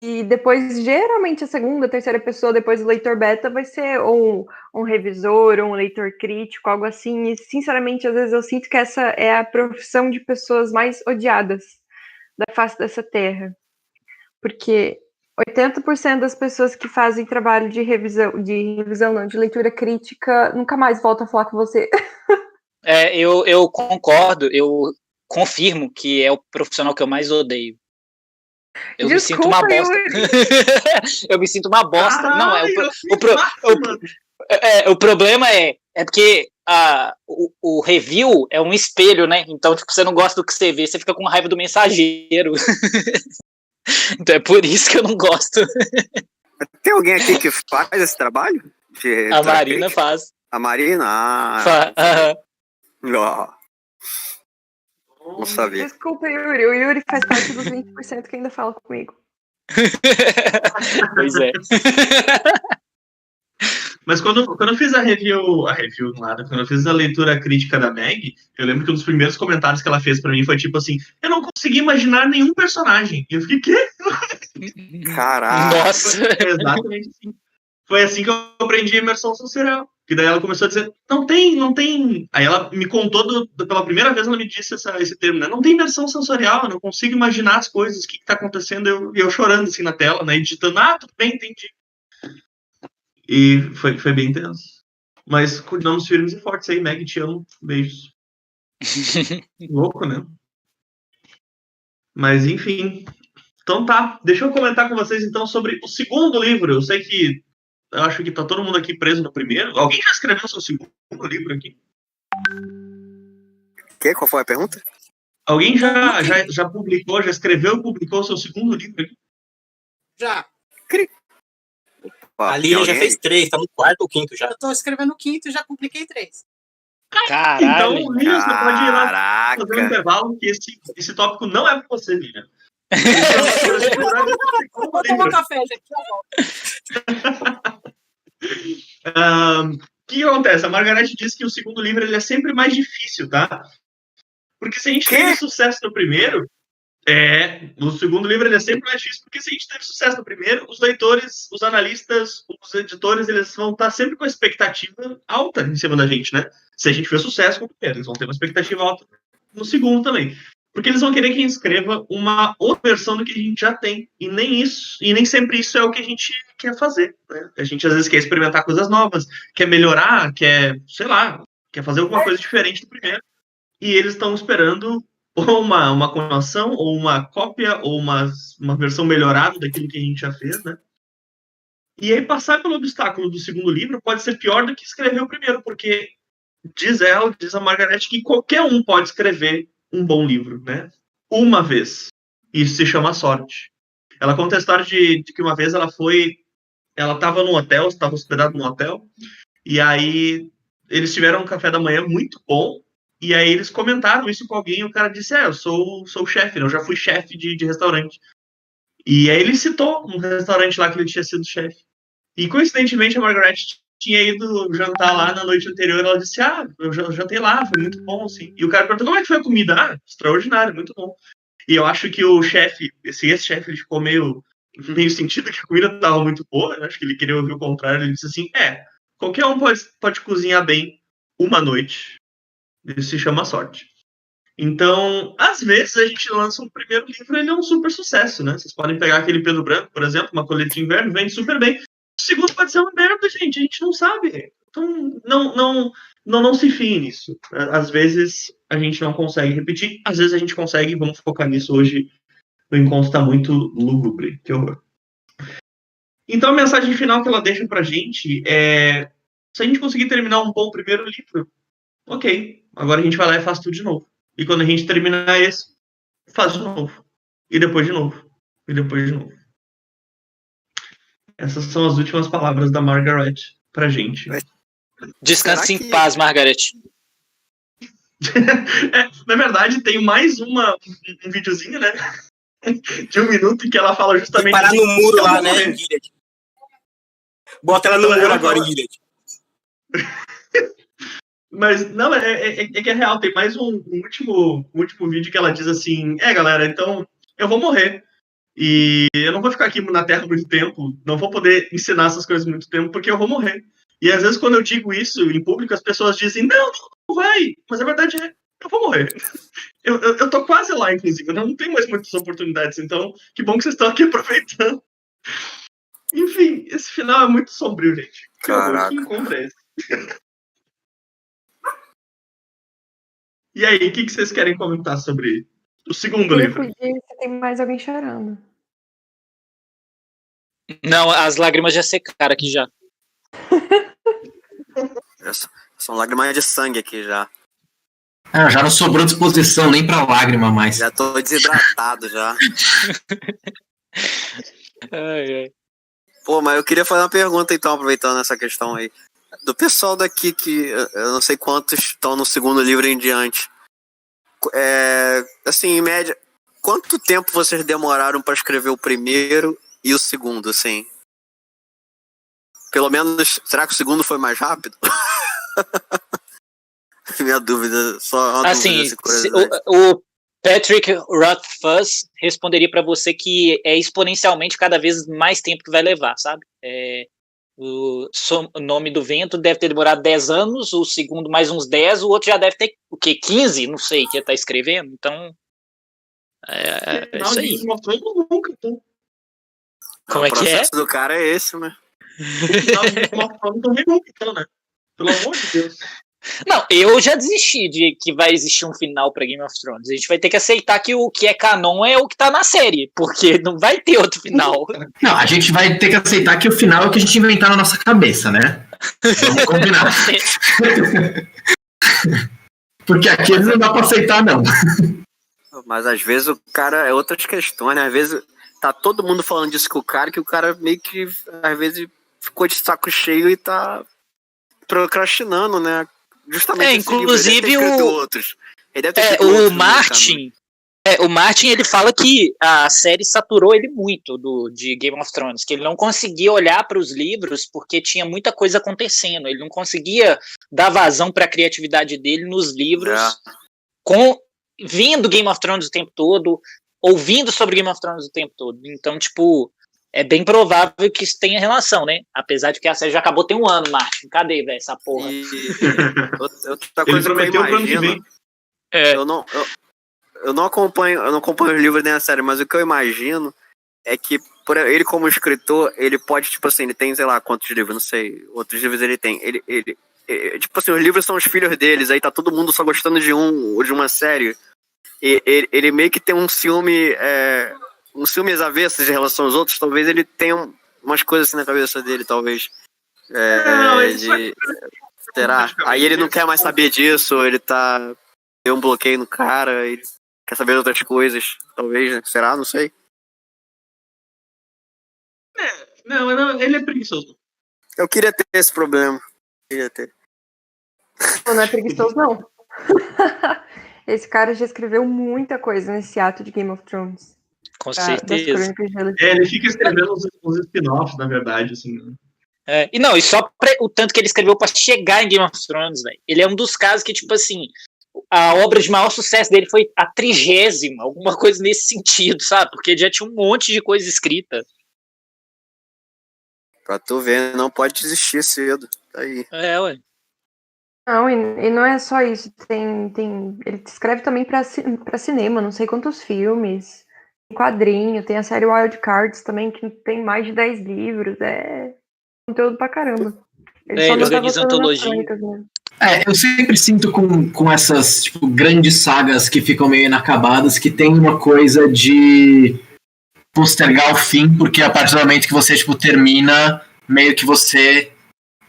E depois, geralmente, a segunda, terceira pessoa, depois do leitor beta, vai ser um revisor, ou um leitor crítico, algo assim. E, sinceramente, às vezes eu sinto que essa é a profissão de pessoas mais odiadas da face dessa terra. Porque 80% das pessoas que fazem trabalho de de leitura crítica, nunca mais voltam a falar com você. Eu concordo, eu confirmo que é o profissional que eu mais odeio. Eu me sinto uma bosta. Eu me sinto uma bosta. Caralho, o problema é porque o review é um espelho, né? Então, tipo, você não gosta do que você vê, você fica com raiva do mensageiro. Então é por isso que eu não gosto. Tem alguém aqui que faz esse trabalho? A Marina faz. A Marina? Não sabia. Desculpa, Yuri. O Yuri faz parte dos 20% que ainda fala comigo. Pois é. Mas quando eu fiz a review quando eu fiz a leitura crítica da Meg, eu lembro que um dos primeiros comentários que ela fez pra mim foi tipo assim, eu não consegui imaginar nenhum personagem. E eu fiquei, quê? Caraca. Nossa. Foi exatamente assim. Foi assim que eu aprendi a imersão sensorial. Que daí ela começou a dizer, não tem. Aí ela me contou, pela primeira vez ela me disse esse termo, né? Não tem imersão sensorial, eu não consigo imaginar as coisas, o que tá acontecendo, eu chorando assim na tela, né? E digitando, tudo bem, entendi. E foi bem intenso. Mas continuamos firmes e fortes aí, Meg, te amo. Beijos. Louco, né? Mas enfim. Então tá, deixa eu comentar com vocês então sobre o segundo livro. Eu sei que eu acho que tá todo mundo aqui preso no primeiro. Alguém já escreveu seu segundo livro aqui? Qual foi a pergunta? Alguém já publicou, já escreveu e publicou seu segundo livro aqui? Já. A Lilian já fez 3, tá no 4º ou 5º já. Eu tô escrevendo o 5º e já publiquei 3. Caralho. Então, Lilian, você pode ir lá fazer um intervalo, que esse tópico não é pra você, Lilian. Vou tomar café, gente. O que acontece? A Margaret disse que o segundo livro ele é sempre mais difícil, tá? Porque se a gente teve sucesso no primeiro, o segundo livro ele é sempre mais difícil, porque se a gente teve sucesso no primeiro, os leitores, os analistas, os editores, eles vão estar sempre com a expectativa alta em cima da gente, né? Se a gente fez sucesso com o primeiro, eles vão ter uma expectativa alta no segundo também. Porque eles vão querer que a gente escreva uma outra versão do que a gente já tem. E nem sempre isso é o que a gente quer fazer, né? A gente às vezes quer experimentar coisas novas, quer melhorar, quer fazer alguma coisa diferente do primeiro. E eles estão esperando ou uma continuação, ou uma cópia, ou uma versão melhorada daquilo que a gente já fez, né? E aí passar pelo obstáculo do segundo livro pode ser pior do que escrever o primeiro, porque diz a Margaret, que qualquer um pode escrever um bom livro, né? Uma vez. Isso se chama sorte. Ela conta a história de que uma vez ela estava num hotel, estava hospedada num hotel, e aí eles tiveram um café da manhã muito bom, e aí eles comentaram isso com alguém, e o cara disse, eu sou chefe, né? Eu já fui chefe de restaurante. E aí ele citou um restaurante lá que ele tinha sido chefe. E coincidentemente a Margaret tinha ido jantar lá na noite anterior, ela disse, eu jantei lá, foi muito bom, assim. E o cara perguntou, como é que foi a comida? Extraordinário, muito bom. E eu acho que o chefe, esse chefe, ele ficou meio sentido que a comida estava muito boa, eu acho que ele queria ouvir o contrário, ele disse assim, qualquer um pode cozinhar bem uma noite. Isso se chama sorte. Então, às vezes a gente lança um primeiro livro, ele é um super sucesso, né? Vocês podem pegar aquele Pedro Branco, por exemplo, uma colheita de inverno, vende super bem. O segundo pode ser uma merda, gente, a gente não sabe. Então, não se fie nisso. Às vezes a gente não consegue repetir, às vezes a gente consegue, vamos focar nisso hoje. O encontro está muito lúgubre, que horror. Então, a mensagem final que ela deixa pra gente é: se a gente conseguir terminar um bom primeiro livro, ok, agora a gente vai lá e faz tudo de novo. E quando a gente terminar esse, faz de novo. E depois de novo. E depois de novo. Essas são as últimas palavras da Margaret pra gente. Descanse em paz, Margaret. Na verdade, tem mais um videozinho, né? De 1 minuto em que ela fala justamente... Parar no muro lá, né, Gilead? Bota ela no muro agora, Gilead. Mas, não, que é real. Tem mais um último vídeo que ela diz assim, galera, então eu vou morrer. E eu não vou ficar aqui na Terra muito tempo, não vou poder ensinar essas coisas muito tempo, porque eu vou morrer. E às vezes quando eu digo isso em público, as pessoas dizem, não vai. Mas a verdade é, eu vou morrer. Eu tô quase lá, inclusive, eu não tenho mais muitas oportunidades, então que bom que vocês estão aqui aproveitando. Enfim, esse final é muito sombrio, gente. Caraca. Que encontro é esse? E aí, o que vocês querem comentar sobre o segundo livro? Você tem mais alguém chorando. Não, as lágrimas já secaram aqui já. São lágrimas de sangue aqui já. Já não sobrou disposição nem pra lágrima mais. Já tô desidratado já. Ai. Pô, mas eu queria fazer uma pergunta então, aproveitando essa questão aí. Do pessoal daqui que eu não sei quantos estão no segundo livro em diante. Assim, em média, quanto tempo vocês demoraram para escrever o primeiro e o segundo, assim? Pelo menos, será que o segundo foi mais rápido? Minha dúvida, só uma assim, dúvida. O Patrick Rothfuss responderia para você que é exponencialmente cada vez mais tempo que vai levar, sabe? O Nome do Vento deve ter demorado 10 anos, o segundo mais uns 10, o outro já deve ter, o quê? 15? Não sei, que ele tá escrevendo. Então, é isso aí. Nunca, então. Como é o que é? processo do cara é esse, né? Também nunca, então, né? Pelo amor de Deus. Não, eu já desisti de que vai existir um final pra Game of Thrones. A gente vai ter que aceitar que o que é canon é o que tá na série, porque não vai ter outro final. Não, a gente vai ter que aceitar que o final é o que a gente inventar na nossa cabeça, né? Vamos combinar. Porque aqui não dá pra aceitar, não. Mas às vezes o cara é outras questões, né? Às vezes tá todo mundo falando disso com o cara, que o cara meio que, às vezes, ficou de saco cheio e tá procrastinando, né? Justamente esse livro, ele deve ter escrito outros. Ele deve ter escrito outros, o Martin, ele fala que a série saturou ele muito de Game of Thrones, que ele não conseguia olhar para os livros porque tinha muita coisa acontecendo, ele não conseguia dar vazão para a criatividade dele nos livros, vendo Game of Thrones o tempo todo, ouvindo sobre Game of Thrones o tempo todo. Então, tipo, é bem provável que isso tenha relação, né? Apesar de que a série já acabou tem um ano, Martin. Cadê, velho, essa porra? Outra coisa que eu imagino, eu não acompanho os livros nem a série, mas o que eu imagino é que ele como escritor, ele pode, tipo assim, ele tem, sei lá, quantos livros, não sei, outros livros ele tem, tipo assim, os livros são os filhos deles, aí tá todo mundo só gostando de uma série, e ele meio que tem um ciúme avessos em relação aos outros, talvez ele tenha umas coisas assim na cabeça dele, talvez. Será? Aí ele não quer mais saber disso, ele deu um bloqueio no cara, ele quer saber de outras coisas, talvez, né? Será? Não sei. Não, ele é preguiçoso. Eu queria ter esse problema. Não é preguiçoso, não. Esse cara já escreveu muita coisa nesse ato de Game of Thrones. Com certeza. Ele fica escrevendo os spin-offs, na verdade, assim. E só o tanto que ele escreveu pra chegar em Game of Thrones, velho. Ele é um dos casos que, tipo assim, a obra de maior sucesso dele foi a 30ª, alguma coisa nesse sentido, sabe? Porque ele já tinha um monte de coisa escrita. Pra tu ver, não pode desistir cedo. Tá aí. Ué. Não, e não é só isso. Ele escreve também pra cinema, não sei quantos filmes. Tem quadrinho, tem a série Wild Cards também, que tem mais de 10 livros. É conteúdo pra caramba. Ele organiza antologia. Eu sempre sinto com essas tipo, grandes sagas que ficam meio inacabadas, que tem uma coisa de postergar o fim, porque a partir do momento que você tipo, termina, meio que você...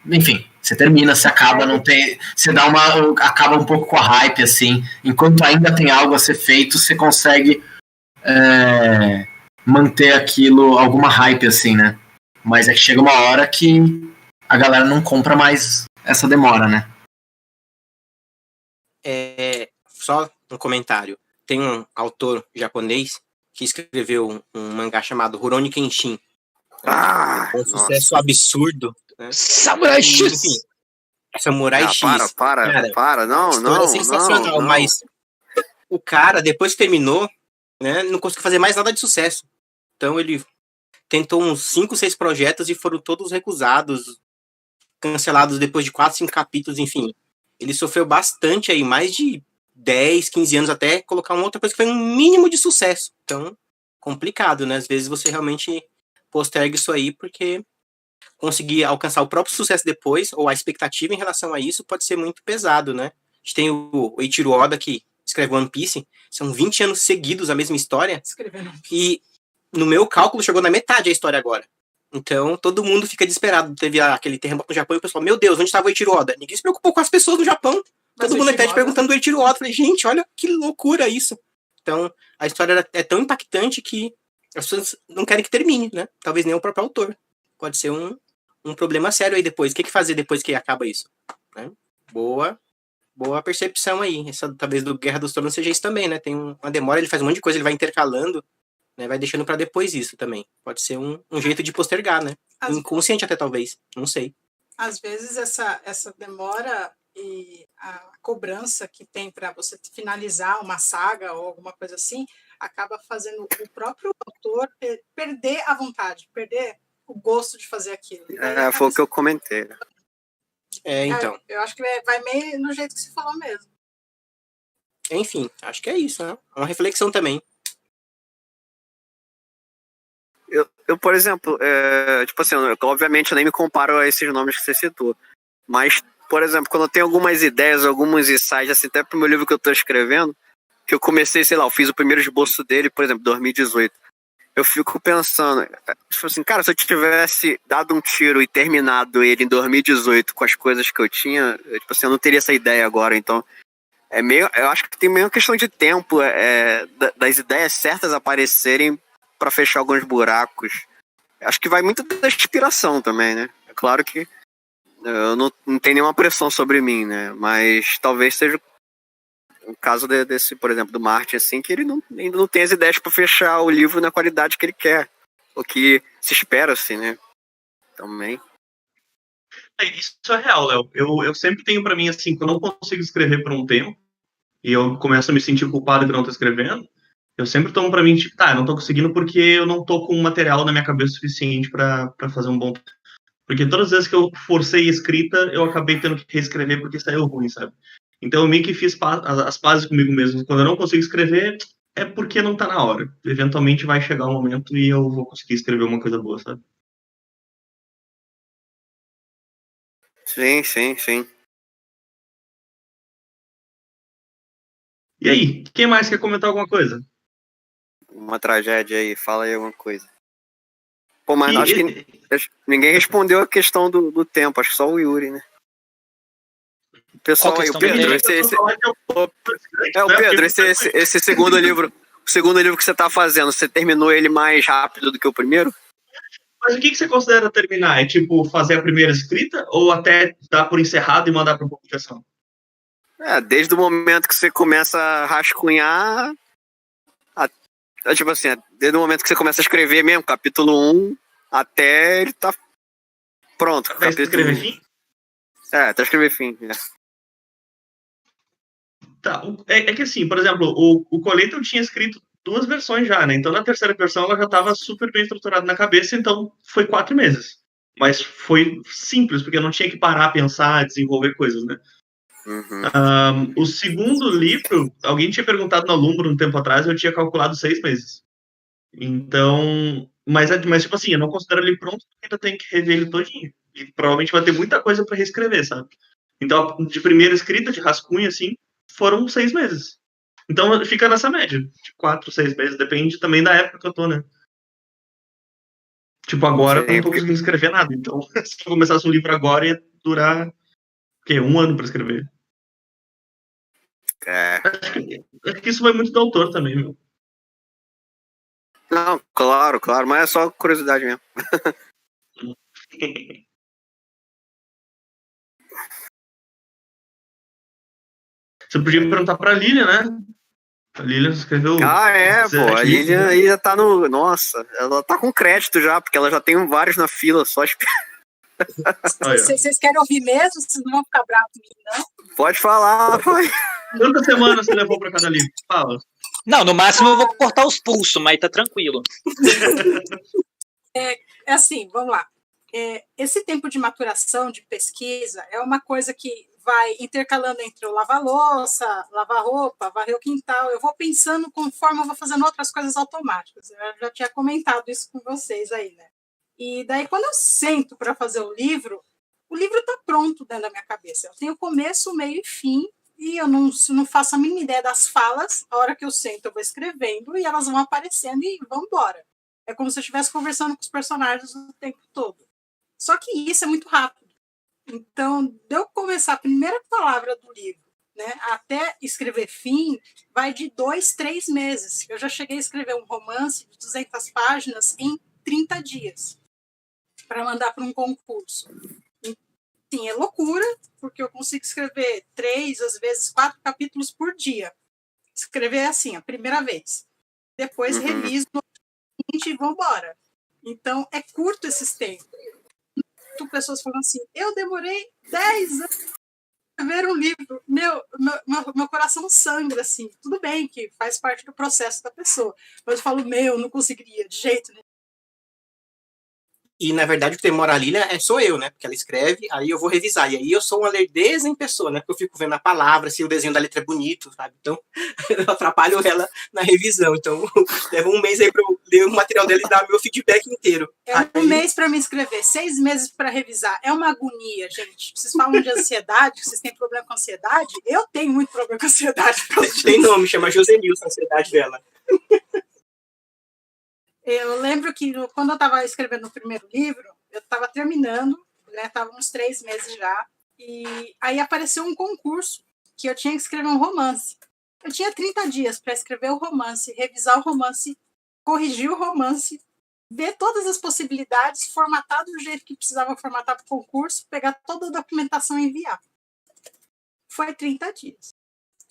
Enfim, você termina, você acaba, não tem... Você acaba um pouco com a hype, assim. Enquanto ainda tem algo a ser feito, você consegue manter aquilo, alguma hype, assim, né? Mas é que chega uma hora que a galera não compra mais essa demora, né? Só um comentário. Tem um autor japonês que escreveu um mangá chamado Rurouni Kenshin. Um sucesso absurdo. Né? Samurai X! Enfim, Samurai X. Para, não. É sensacional, não. Mas o cara, depois que terminou, né, não conseguiu fazer mais nada de sucesso. Então ele tentou uns 5, 6 projetos e foram todos recusados, cancelados depois de 4, 5 capítulos, enfim. Ele sofreu bastante aí, mais de 10, 15 anos até colocar uma outra coisa que foi um mínimo de sucesso. Então, complicado, né? Às vezes você realmente posterga isso aí porque conseguir alcançar o próprio sucesso depois, ou a expectativa em relação a isso, pode ser muito pesado, né? A gente tem o Eiichiro Oda, que escreve One Piece, são 20 anos seguidos a mesma história, e no meu cálculo chegou na metade a história agora. Então, todo mundo fica desesperado. Teve aquele terremoto no Japão e o pessoal, meu Deus, onde estava o Eiichiro Oda? Ninguém se preocupou com as pessoas no Japão. Todo mundo até perguntando do Eiichiro Oda. Falei, gente, olha que loucura isso. Então, a história é tão impactante que as pessoas não querem que termine, né? Talvez nem o próprio autor. Pode ser um problema sério aí depois. O que fazer depois que acaba isso? Né? Boa percepção aí. Essa, talvez, do Guerra dos Tronos seja isso também, né? Tem uma demora, ele faz um monte de coisa, ele vai intercalando, né? Vai deixando pra depois isso também. Pode ser um jeito de postergar, né? Inconsciente até, talvez. Não sei. Às vezes, essa demora e a cobrança que tem para você finalizar uma saga ou alguma coisa assim, acaba fazendo o próprio autor perder a vontade, perder o gosto de fazer aquilo. E daí Foi o que eu comentei. Então. Eu acho que vai meio no jeito que você falou mesmo. Enfim, acho que é isso, né? É uma reflexão também. Eu por exemplo, tipo assim, obviamente eu nem me comparo a esses nomes que você citou. Mas, por exemplo, quando eu tenho algumas ideias, alguns insights, assim, até pro meu livro que eu tô escrevendo, que eu comecei, sei lá, eu fiz o primeiro esboço dele, por exemplo, 2018. Eu fico pensando, tipo assim, cara, se eu tivesse dado um tiro e terminado ele em 2018 com as coisas que eu tinha, tipo assim, eu não teria essa ideia agora, então eu acho que tem meio uma questão de tempo, das ideias certas aparecerem para fechar alguns buracos. Acho que vai muito da inspiração também, né? É claro que eu não tenho nenhuma pressão sobre mim, né? Mas talvez seja o caso desse, por exemplo, do Martin, assim, que ele ainda não tem as ideias para fechar o livro na qualidade que ele quer, o que se espera, assim, né? Também. Isso é real, Léo. Eu sempre tenho pra mim, assim, quando eu não consigo escrever por um tempo, e eu começo a me sentir culpado que eu não tô escrevendo, eu sempre tomo pra mim, tipo, tá, eu não tô conseguindo porque eu não tô com material na minha cabeça suficiente pra fazer um bom... Porque todas as vezes que eu forcei a escrita, eu acabei tendo que reescrever porque saiu ruim, sabe? Então eu meio que fiz as pazes comigo mesmo. Quando eu não consigo escrever, é porque não tá na hora. Eventualmente vai chegar um momento e eu vou conseguir escrever uma coisa boa, sabe? Sim, sim, sim. E aí, quem mais quer comentar alguma coisa? Uma tragédia aí, fala aí alguma coisa. Pô, mas acho E, que ninguém respondeu a questão do tempo, acho que só o Yuri, né? O pessoal aí, o questão do Pedro, tempo? o Pedro, esse segundo livro, o segundo livro que você tá fazendo, você terminou ele mais rápido do que o primeiro? Mas o que você considera terminar? É tipo fazer a primeira escrita ou até dar por encerrado e mandar para publicação? Desde o momento que você começa a rascunhar, tipo assim, desde o momento que você começa a escrever mesmo, capítulo 1, até ele tá pronto. Até escrever fim? Até escrever fim. Tá. É que assim, por exemplo, o Colheita eu tinha escrito 2 versões já, né? Então na terceira versão ela já estava super bem estruturada na cabeça, então foi 4 meses. Mas foi simples, porque eu não tinha que parar, pensar, desenvolver coisas, né? Uhum. O segundo livro, alguém tinha perguntado na Lumbro um tempo atrás, eu tinha calculado 6 meses. Então, mas tipo assim, eu não considero ele pronto porque ainda tem que rever ele todinho. E provavelmente vai ter muita coisa para reescrever, sabe? Então, de primeira escrita, de rascunho, assim, foram 6 meses. Então, fica nessa média, de 4, 6 meses, depende também da época que eu tô, né? Tipo, agora eu Sim, não tô conseguindo escrever nada. Então, se eu começasse um livro agora, ia durar, o quê? 1 ano para escrever. Acho que isso vai muito do autor também, meu. Não, claro, mas é só curiosidade mesmo. Você podia perguntar pra Lilian, né? A Lilian escreveu pô, a 17 livros, Lilian né? aí já tá no... Nossa, ela tá com crédito já, porque ela já tem vários na fila, só Vocês querem ouvir mesmo? Vocês não vão ficar bravos comigo, não? Pode falar, pai. Quantas semanas você levou pra cada livro? Fala. Não, no máximo eu vou cortar os pulsos, mas tá tranquilo. É assim, vamos lá. Esse tempo de maturação, de pesquisa, é uma coisa que vai intercalando entre o lavar louça, lavar roupa, varrer o quintal. Eu vou pensando conforme eu vou fazendo outras coisas automáticas. Eu já tinha comentado isso com vocês aí, né? E daí, quando eu sento para fazer o livro está pronto dentro da minha cabeça. Eu tenho começo, meio e fim, e eu não faço a mínima ideia das falas. A hora que eu sento, eu vou escrevendo e elas vão aparecendo e vão embora. É como se eu estivesse conversando com os personagens o tempo todo. Só que isso é muito rápido. Então, de eu começar a primeira palavra do livro, né, até escrever fim, vai de 2, 3 meses. Eu já cheguei a escrever um romance de 200 páginas em 30 dias para mandar para um concurso. Sim, é loucura, porque eu consigo escrever 3, às vezes 4 capítulos por dia. Escrever assim, a primeira vez. Depois reviso no seguinte e vamos embora. Então, é curto esses tempos. Pessoas falam assim, eu demorei 10 anos para ver um livro. Meu coração sangra, assim. Tudo bem que faz parte do processo da pessoa. Mas eu falo, não conseguiria, de jeito nenhum. E, na verdade, o que demora a Lilia sou eu, né? Porque ela escreve, aí eu vou revisar. E aí eu sou uma lerdeza em pessoa, né? Porque eu fico vendo a palavra, se o desenho da letra é bonito, sabe? Então, eu atrapalho ela na revisão. Então, leva um mês aí pra eu ler o material dela e dar meu feedback inteiro. Um mês para me escrever, 6 meses para revisar. É uma agonia, gente. Vocês falam de ansiedade, vocês têm problema com ansiedade? Eu tenho muito problema com ansiedade. Tem nome, chama Josenilson, a ansiedade dela. Eu lembro que quando eu estava escrevendo o primeiro livro, eu estava terminando, né? Estava uns 3 meses já, e aí apareceu um concurso que eu tinha que escrever um romance. Eu tinha 30 dias para escrever o romance, revisar o romance, corrigir o romance, ver todas as possibilidades, formatar do jeito que precisava formatar para o concurso, pegar toda a documentação e enviar. Foi 30 dias.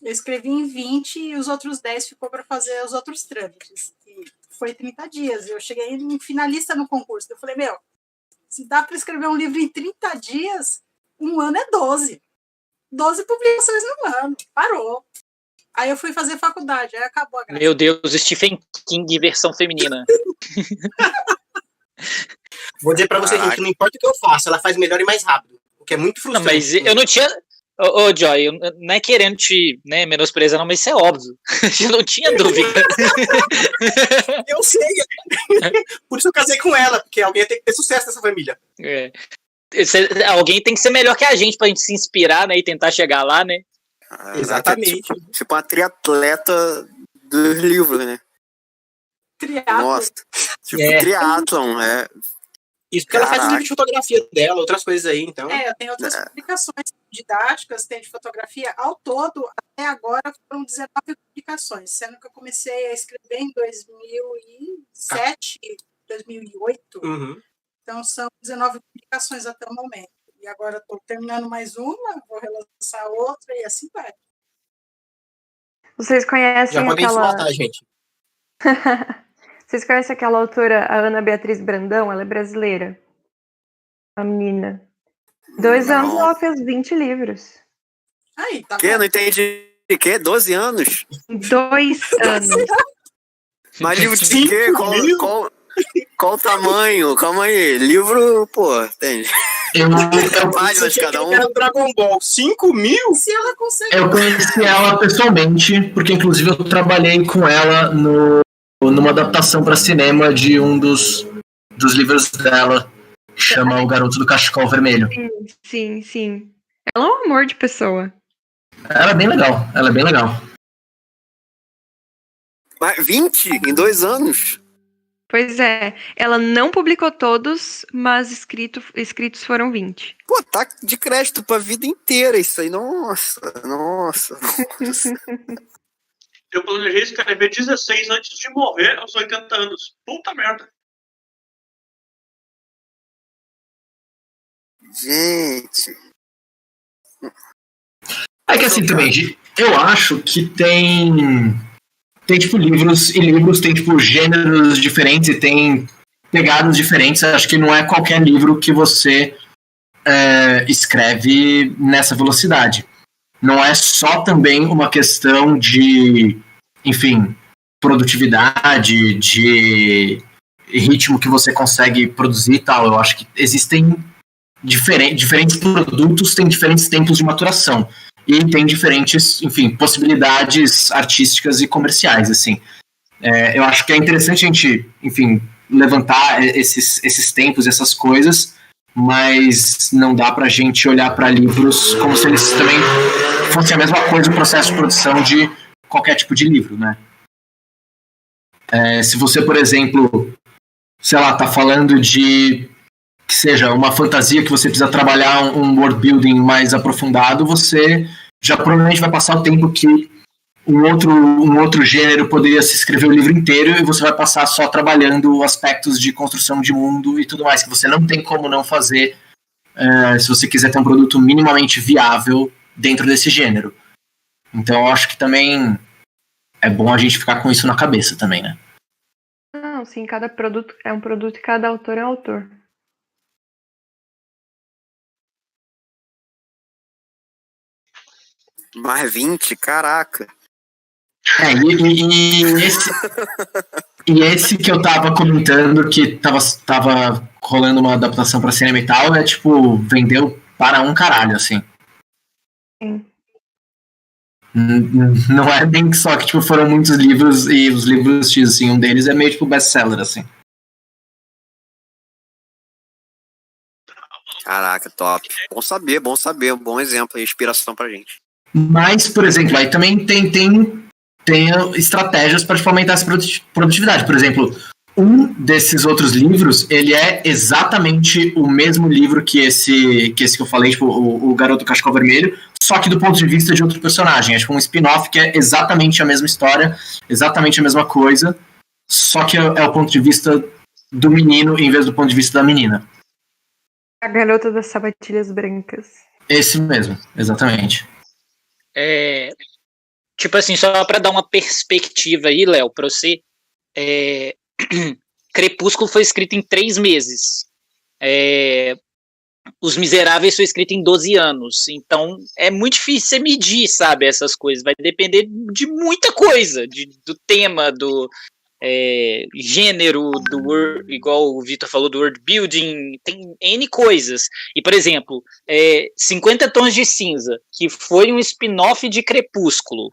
Eu escrevi em 20 e os outros 10 ficou para fazer os outros trâmites. E foi 30 dias. Eu cheguei em finalista no concurso. Eu falei, se dá para escrever um livro em 30 dias, um ano é 12. 12 publicações no ano. Parou. Aí eu fui fazer faculdade, aí acabou a graça. Meu Deus, Stephen King versão feminina. Vou dizer pra você, gente, não importa o que eu faço, ela faz melhor e mais rápido. O que é muito frustrante. Não, mas eu não tinha... Ô, Joy, não é querendo te menosprezar, não, mas isso é óbvio. Eu não tinha dúvida. Eu sei. Por isso eu casei com ela, porque alguém tem que ter sucesso nessa família. É. Alguém tem que ser melhor que a gente pra gente se inspirar, né, e tentar chegar lá, né? Exatamente. Tipo uma triatleta dos livros, né? Triatlon. Nossa. Tipo, É. triatlon, é. Isso porque ela faz livro de fotografia dela, outras coisas aí, então. Eu tenho outras publicações didáticas, tem de fotografia. Ao todo, até agora, foram 19 publicações, sendo que eu comecei a escrever em 2007, 2008. Uhum. Então, são 19 publicações até o momento. E agora estou terminando mais uma, vou relançar outra e assim vai. Vocês conhecem Já podem se aquela... matar, gente. Vocês conhecem aquela autora, a Ana Beatriz Brandão? Ela é brasileira. A menina. 2 anos ela fez 20 livros. Aí, tá Que? bom. Não entendi. Que? 12 anos? 2 anos. Mas livro de quê? Qual o tamanho? Calma aí. Livro, pô, tem. Eu Páginas de cada um. Era Dragon Ball. 5.000? Se ela consegue. Eu conheci ela pessoalmente, porque inclusive eu trabalhei com ela numa adaptação para cinema de um dos livros dela, que chama O Garoto do Cachecol Vermelho. Sim, sim. Ela é um amor de pessoa. Ela é bem legal, Mas 20 em 2 anos? Pois é. Ela não publicou todos, mas escritos foram 20. Pô, tá de crédito pra vida inteira isso aí. Nossa. Eu planejei escrever 16 antes de morrer aos 80 anos. Puta merda. Gente. É que assim também, eu acho que tem tipo livros e livros, tem tipo gêneros diferentes e tem pegadas diferentes. Acho que não é qualquer livro que você escreve nessa velocidade. Não é só também uma questão de, enfim, produtividade, de ritmo que você consegue produzir e tal. Eu acho que existem diferentes produtos, têm diferentes tempos de maturação. E tem diferentes, enfim, possibilidades artísticas e comerciais, assim. Eu acho que é interessante a gente, enfim, levantar esses tempos, essas coisas, mas não dá pra gente olhar para livros como se eles também fossem a mesma coisa, o processo de produção de qualquer tipo de livro, né? Se você, por exemplo, sei lá, tá falando de que seja uma fantasia que você precisa trabalhar um world building mais aprofundado, você já provavelmente vai passar o tempo que um outro gênero poderia se escrever o livro inteiro e você vai passar só trabalhando aspectos de construção de mundo e tudo mais, que você não tem como não fazer se você quiser ter um produto minimamente viável dentro desse gênero. Então eu acho que também é bom a gente ficar com isso na cabeça também, né? Não, sim, cada produto é um produto e cada autor é um autor. Mais 20? Caraca. E esse... E esse que eu tava comentando, que tava rolando uma adaptação pra cinema e tal, é tipo, vendeu para um caralho, assim. Sim. Não é bem só que tipo, foram muitos livros e os livros X, assim, um deles é meio tipo best-seller, assim. Caraca, top. Bom saber, bom exemplo e inspiração pra gente. Mas, por exemplo, aí também tem estratégias para aumentar essa produtividade. Por exemplo, um desses outros livros, ele é exatamente o mesmo livro que esse que eu falei, tipo, o Garoto Cachecol Vermelho, só que do ponto de vista de outro personagem. É tipo um spin-off que é exatamente a mesma história, exatamente a mesma coisa, só que é o ponto de vista do menino em vez do ponto de vista da menina. A Garota das Sapatilhas Brancas. Esse mesmo, exatamente. Tipo assim, só pra dar uma perspectiva aí, Léo, pra você, Crepúsculo foi escrito em 3 meses. Os Miseráveis foi escrito em 12 anos. Então, é muito difícil você medir, sabe, essas coisas. Vai depender de muita coisa, do tema, do gênero, igual o Vitor falou, do world building, tem N coisas. E, por exemplo, 50 Tons de Cinza, que foi um spin-off de Crepúsculo.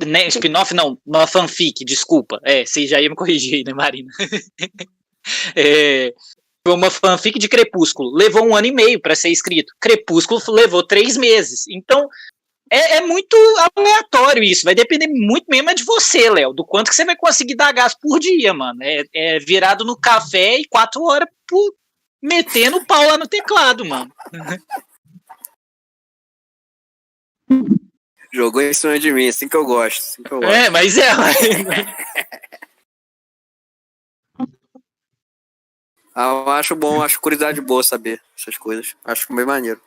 Né, spin-off não, uma fanfic, desculpa. Você já ia me corrigir, né, Marina? Foi uma fanfic de Crepúsculo. Levou 1 ano e meio para ser escrito. Crepúsculo levou 3 meses. Então, é muito aleatório isso. Vai depender muito mesmo de você, Léo. Do quanto que você vai conseguir dar gás por dia, mano. É virado no café e 4 horas metendo o pau lá no teclado, mano. Jogou em cima de mim, assim que eu gosto. Mas eu acho bom, acho curiosidade boa saber essas coisas. Acho bem maneiro.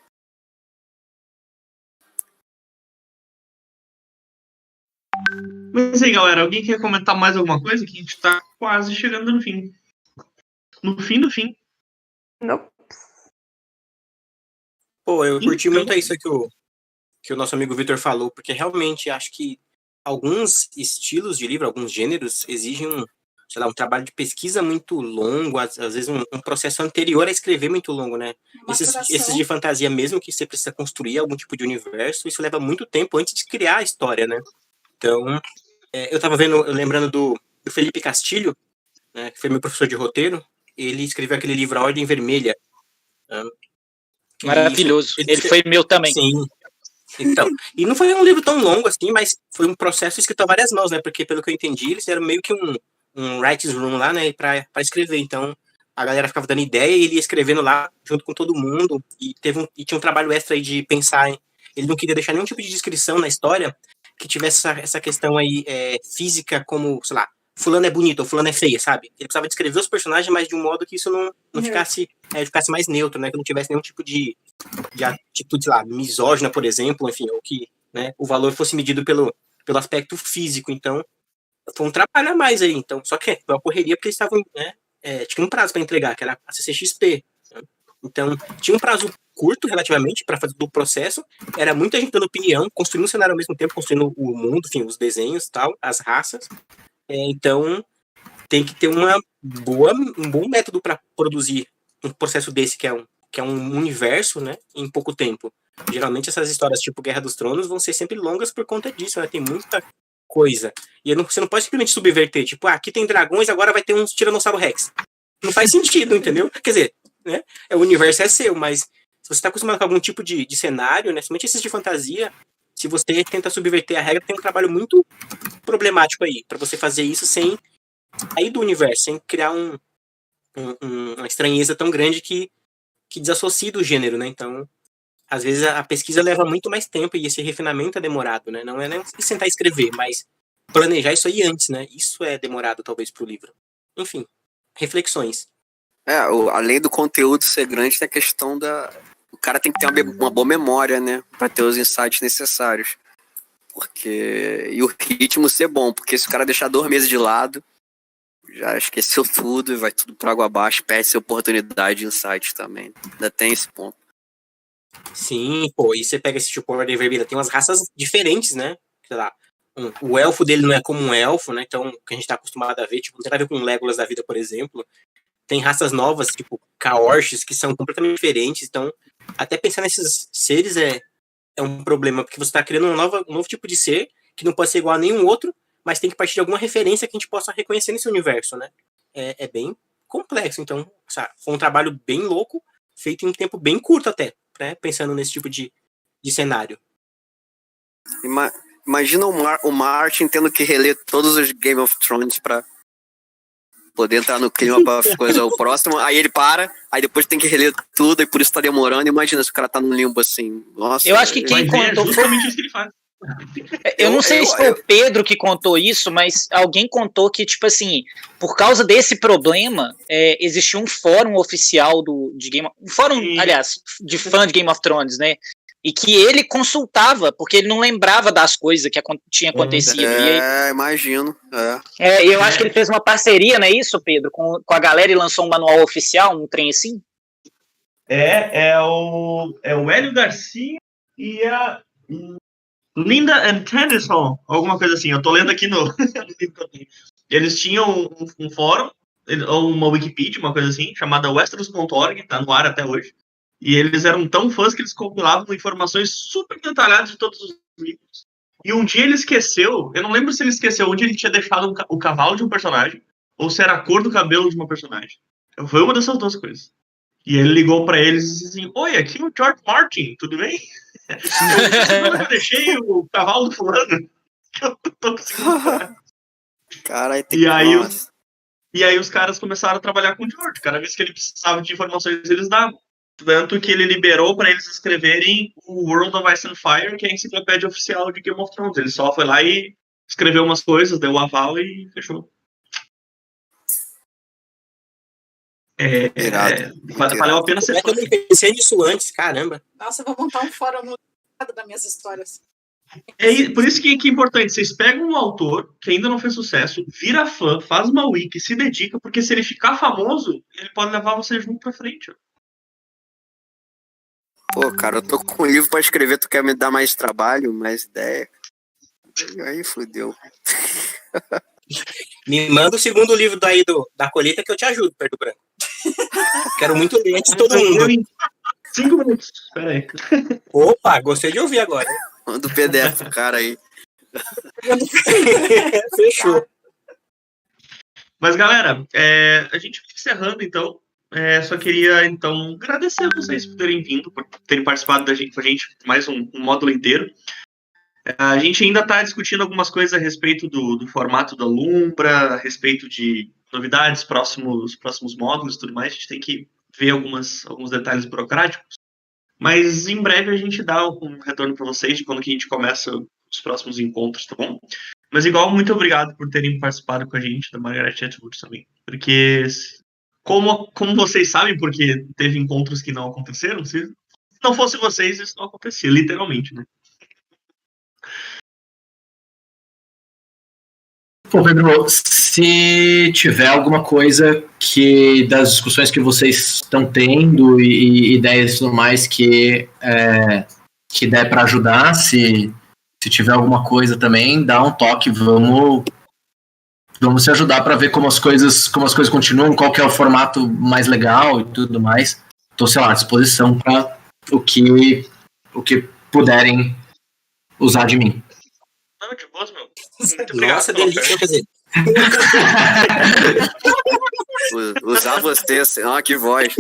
Mas aí, galera, alguém quer comentar mais alguma coisa? Que a gente tá quase chegando no fim. No fim do fim. Não. Pô, eu curti Então- muito isso que o nosso amigo Vitor falou, porque realmente acho que alguns estilos de livro, alguns gêneros, exigem um trabalho de pesquisa muito longo, às vezes um processo anterior a escrever muito longo, né? Esses de fantasia, mesmo que você precisa construir algum tipo de universo, isso leva muito tempo antes de criar a história, né? Então, eu tava lembrando do Felipe Castilho, né, que foi meu professor de roteiro, ele escreveu aquele livro A Ordem Vermelha. maravilhoso. Ele foi meu também. Sim. Então, e não foi um livro tão longo assim, mas foi um processo escrito a várias mãos, né? Porque, pelo que eu entendi, eles eram meio que um writer's room lá, né? Pra escrever. Então, a galera ficava dando ideia e ele ia escrevendo lá junto com todo mundo. E tinha um trabalho extra aí de pensar em. Ele não queria deixar nenhum tipo de descrição na história que tivesse essa questão aí física, como, sei lá, fulano é bonito ou fulano é feia, sabe? Ele precisava descrever os personagens, mas de um modo que isso não ficasse mais neutro, né? Que não tivesse nenhum tipo de atitude, sei lá, misógina, por exemplo, enfim, ou que, né, o valor fosse medido pelo aspecto físico. Então, foi um trabalho a mais aí. Então, só que foi uma correria porque eles estavam, né, tinha um prazo para entregar, que era a CCXP. Né? Então, tinha um prazo curto relativamente para fazer o processo. Era muita gente dando opinião, construindo um cenário ao mesmo tempo, construindo o mundo, enfim, os desenhos, tal, as raças. Então, tem que ter um bom método para produzir um processo desse que é um universo, né, em pouco tempo. Geralmente essas histórias tipo Guerra dos Tronos vão ser sempre longas por conta disso, né? Tem muita coisa. E você não pode simplesmente subverter, tipo, aqui tem dragões, agora vai ter uns Tiranossauro Rex. Não faz sentido, entendeu? Quer dizer, né, o universo é seu, mas se você está acostumado com algum tipo de cenário, né, somente esses de fantasia, se você tenta subverter a regra, tem um trabalho muito problemático aí, para você fazer isso sem sair do universo, sem criar uma estranheza tão grande que desassocia do gênero, né? Então, às vezes a pesquisa leva muito mais tempo e esse refinamento é demorado, né? Não é nem sentar e escrever, mas planejar isso aí antes, né? Isso é demorado, talvez, pro livro. Enfim, reflexões. Além do conteúdo ser grande, tem a questão o cara tem que ter uma boa memória, né? Pra ter os insights necessários. E o ritmo ser bom, porque se o cara deixar 2 meses de lado, já esqueceu tudo e vai tudo por água abaixo, perde essa oportunidade de insight também. Ainda tem esse ponto. Sim, pô, e você pega esse tipo Ordem Vermelha, tem umas raças diferentes, né? Sei lá, o elfo dele não é como um elfo, né? Então, o que a gente tá acostumado a ver, tipo, não tem nada a ver com o Legolas da vida, por exemplo. Tem raças novas, tipo, Kaorshs, que são completamente diferentes. Então, até pensar nesses seres é um problema, porque você tá criando um novo tipo de ser, que não pode ser igual a nenhum outro, mas tem que partir de alguma referência que a gente possa reconhecer nesse universo, né? É bem complexo, então, sabe? Foi um trabalho bem louco, feito em um tempo bem curto até, né? Pensando nesse tipo de cenário. Imagina o Martin tendo que reler todos os Game of Thrones pra poder entrar no clima pra coisa o próximo, aí ele para, aí depois tem que reler tudo e por isso tá demorando. Imagina se o cara tá num limbo assim. Nossa, eu acho que quem contou justamente isso que ele faz. Eu não sei se foi o Pedro que contou isso, mas alguém contou que, tipo assim, por causa desse problema, existia um fórum oficial de Game of... Um fórum, aliás, de fã de Game of Thrones, né? E que ele consultava, porque ele não lembrava das coisas que tinha acontecido. Imagino. Eu acho que ele fez uma parceria, não é isso, Pedro? Com a galera e lançou um manual oficial, um trem assim? É o Hélio Garcia e a Linda and Tennyson, alguma coisa assim. Eu tô lendo aqui no livro que eu tenho. Eles tinham um fórum, ou uma Wikipedia, uma coisa assim, chamada Westeros.org, tá no ar até hoje. E eles eram tão fãs que eles compilavam informações super detalhadas de todos os livros. E um dia ele esqueceu, eu não lembro se ele esqueceu onde ele tinha deixado o cavalo de um personagem, ou se era a cor do cabelo de uma personagem. Foi uma dessas duas coisas. E ele ligou pra eles e disse assim: oi, aqui é o George Martin, tudo bem? Eu deixei o cavalo do fulano. Eu tô conseguindo. Caralho, E aí os caras começaram a trabalhar com o George. Cada vez que ele precisava de informações, eles davam. Tanto que ele liberou para eles escreverem o World of Ice and Fire, que é a enciclopédia oficial de Game of Thrones. Ele só foi lá e escreveu umas coisas, deu o aval e fechou. Valeu a pena ser fã. Eu não pensei nisso antes, caramba. Nossa, eu vou montar um fórum no das minhas histórias. Por isso que é importante, vocês pegam um autor que ainda não fez sucesso, vira fã, faz uma wiki, se dedica, porque se ele ficar famoso, ele pode levar você junto pra frente. Pô, cara, eu tô com um livro pra escrever, tu quer me dar mais trabalho, mais ideia? Aí fudeu. Me manda o segundo livro daí da colheita que eu te ajudo, Perto Branco. Quero muito ler antes de todo mundo. 5 minutos, peraí. Opa, gostei de ouvir agora. Manda o PDF pro cara aí. Fechou. Mas, galera, a gente vai encerrando, então. Só queria, então, agradecer a vocês por terem vindo, por terem participado com a gente mais um módulo inteiro. A gente ainda está discutindo algumas coisas a respeito do formato da Lumbra, a respeito de novidades, próximos módulos e tudo mais. A gente tem que ver alguns detalhes burocráticos. Mas em breve a gente dá um retorno para vocês de quando que a gente começa os próximos encontros, tá bom? Mas igual, muito obrigado por terem participado com a gente da Margaret Atwood também. Porque, como vocês sabem, porque teve encontros que não aconteceram, se não fosse vocês, isso não acontecia, literalmente, né? Pô, Pedro, se tiver alguma coisa que das discussões que vocês estão tendo e ideias e tudo mais que der para ajudar, se tiver alguma coisa também, dá um toque, vamos se ajudar para ver como as coisas continuam, qual que é o formato mais legal e tudo mais. Estou, sei lá, à disposição para o que puderem usar de mim. Não, de boas, meu. Nossa, delícia, quer dizer. Usar você, assim, ó, que voz.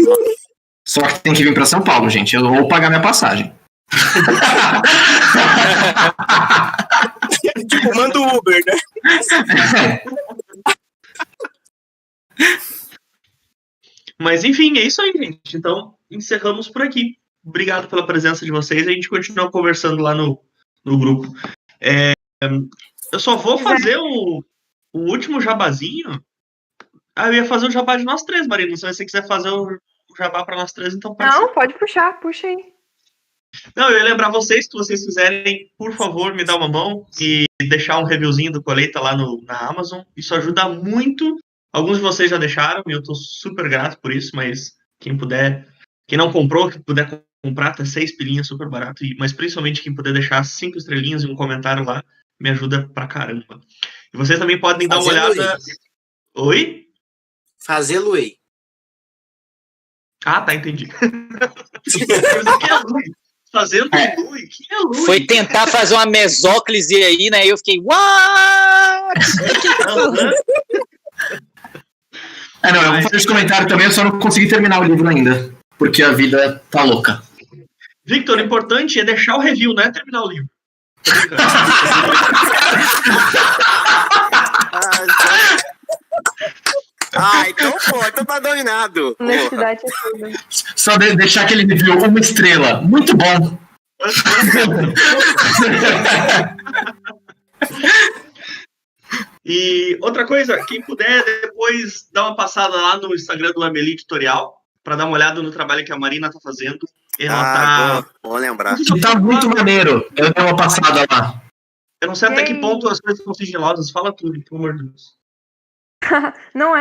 Só que tem que vir para São Paulo, gente, ou pagar minha passagem. Tipo, manda o Uber, né? Mas enfim, é isso aí, gente. Então, encerramos por aqui. Obrigado pela presença de vocês. A gente continua conversando lá no grupo. Eu só vou fazer o último jabazinho. Eu ia fazer o jabá de nós três, Marina. Se você quiser fazer o jabá para nós três, então pode ser. Não, pode puxar, puxa aí. Não, eu ia lembrar vocês, se vocês quiserem, por favor, me dar uma mão e deixar um reviewzinho do Colheita lá na Amazon. Isso ajuda muito. Alguns de vocês já deixaram e eu tô super grato por isso, mas quem não comprou, que puder comprar, tá 6 pilinhas, super barato. Mas principalmente quem puder deixar 5 estrelinhas e um comentário lá, me ajuda pra caramba. E vocês também podem dar uma Fazê-lo-ei. olhada... Oi? Fazê-lo-ei. Ah, tá, entendi. Quem é Lui? Fazendo Lui? Quem é Lui? Foi tentar fazer uma mesóclise aí, né? E eu fiquei, what? Não, eu vou fazer esse comentário também, eu só não consegui terminar o livro ainda. Porque a vida tá louca. Victor, o importante é deixar o review, não é terminar o livro. Então, pô, então tá dominado. Honestidade é tudo. Só deixar aquele review 1 estrela. Muito bom. E outra coisa, quem puder depois dar uma passada lá no Instagram do Amelie Editorial para dar uma olhada no trabalho que a Marina tá fazendo. Ela Bom lembrar. Isso tá muito maneiro. Eu dei uma passada lá. Eu não sei até que ponto as coisas são sigilosas. Fala tudo, pelo amor de Deus. Não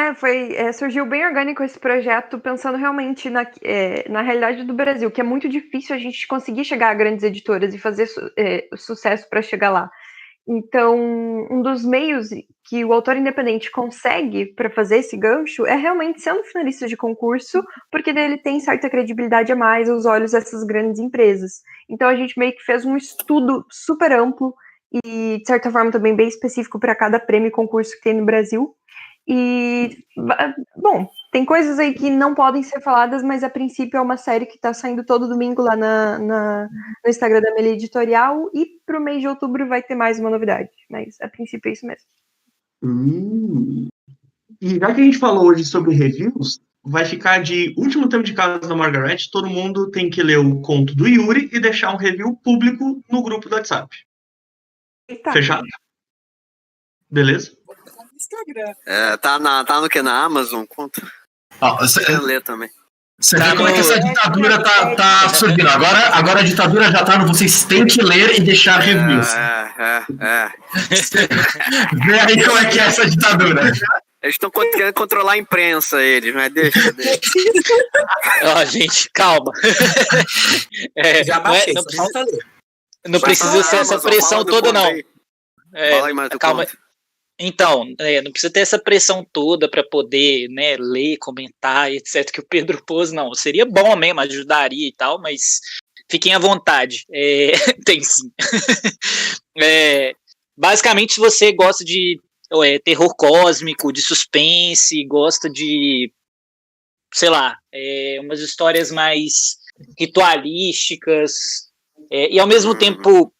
surgiu bem orgânico esse projeto, pensando realmente na realidade do Brasil, que é muito difícil a gente conseguir chegar a grandes editoras e fazer sucesso para chegar lá. Então, um dos meios que o autor independente consegue para fazer esse gancho é realmente sendo finalista de concurso, porque daí ele tem certa credibilidade a mais aos olhos dessas grandes empresas. Então, a gente meio que fez um estudo super amplo e, de certa forma, também bem específico para cada prêmio e concurso que tem no Brasil. E, bom, tem coisas aí que não podem ser faladas, mas a princípio é uma série que está saindo todo domingo lá no Instagram da Amelie Editorial, e pro mês de outubro vai ter mais uma novidade, mas a princípio é isso mesmo. E já que a gente falou hoje sobre reviews, vai ficar de último tempo de casa da Margaret, todo mundo tem que ler o conto do Yuri e deixar um review público no grupo do WhatsApp. Eita. Fechado? Beleza? Instagram. Tá no que? Na Amazon? Conta. Eu ler também. Você vê como é que essa ditadura tá surgindo. Agora a ditadura já tá no vocês têm que ler e deixar reviews. Vê aí como é que é essa ditadura. Eles estão querendo controlar a imprensa, mas deixa. Gente, calma. Já baixei, só falta ler. Não precisa ser essa pressão toda, não. Fala aí mais do Calma. conto. Então, não precisa ter essa pressão toda para poder, né, ler, comentar, etc, que o Pedro pôs, não. Seria bom mesmo, ajudaria e tal, mas fiquem à vontade. Tem sim. Basicamente, se você gosta de terror cósmico, de suspense, gosta de, sei lá, umas histórias mais ritualísticas, e ao mesmo tempo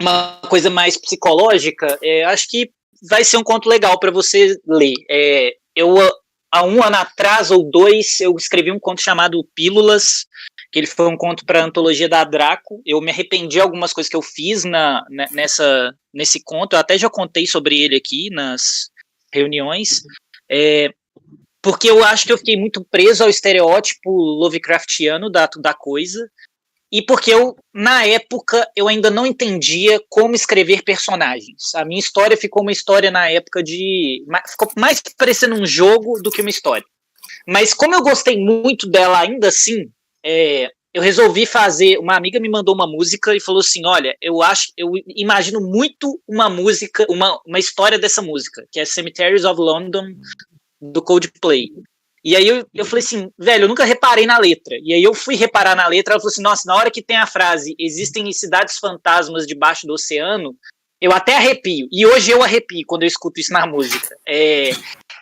uma coisa mais psicológica, acho que vai ser um conto legal para você ler. Eu, há 1 ano atrás ou 2, eu escrevi um conto chamado Pílulas, que ele foi um conto para a antologia da Draco. Eu me arrependi de algumas coisas que eu fiz nesse conto, eu até já contei sobre ele aqui nas reuniões, porque eu acho que eu fiquei muito preso ao estereótipo Lovecraftiano da coisa, e porque na época, eu ainda não entendia como escrever personagens. A minha história ficou uma história na época ficou mais parecendo um jogo do que uma história. Mas como eu gostei muito dela ainda assim, eu resolvi fazer... Uma amiga me mandou uma música e falou assim, olha, eu imagino muito uma música, uma história dessa música, que é Cemeteries of London, do Coldplay. E aí eu falei assim, velho, eu nunca reparei na letra. E aí eu fui reparar na letra, ela falou assim, nossa, na hora que tem a frase, existem cidades fantasmas debaixo do oceano, eu até arrepio. E hoje eu arrepio quando eu escuto isso na música.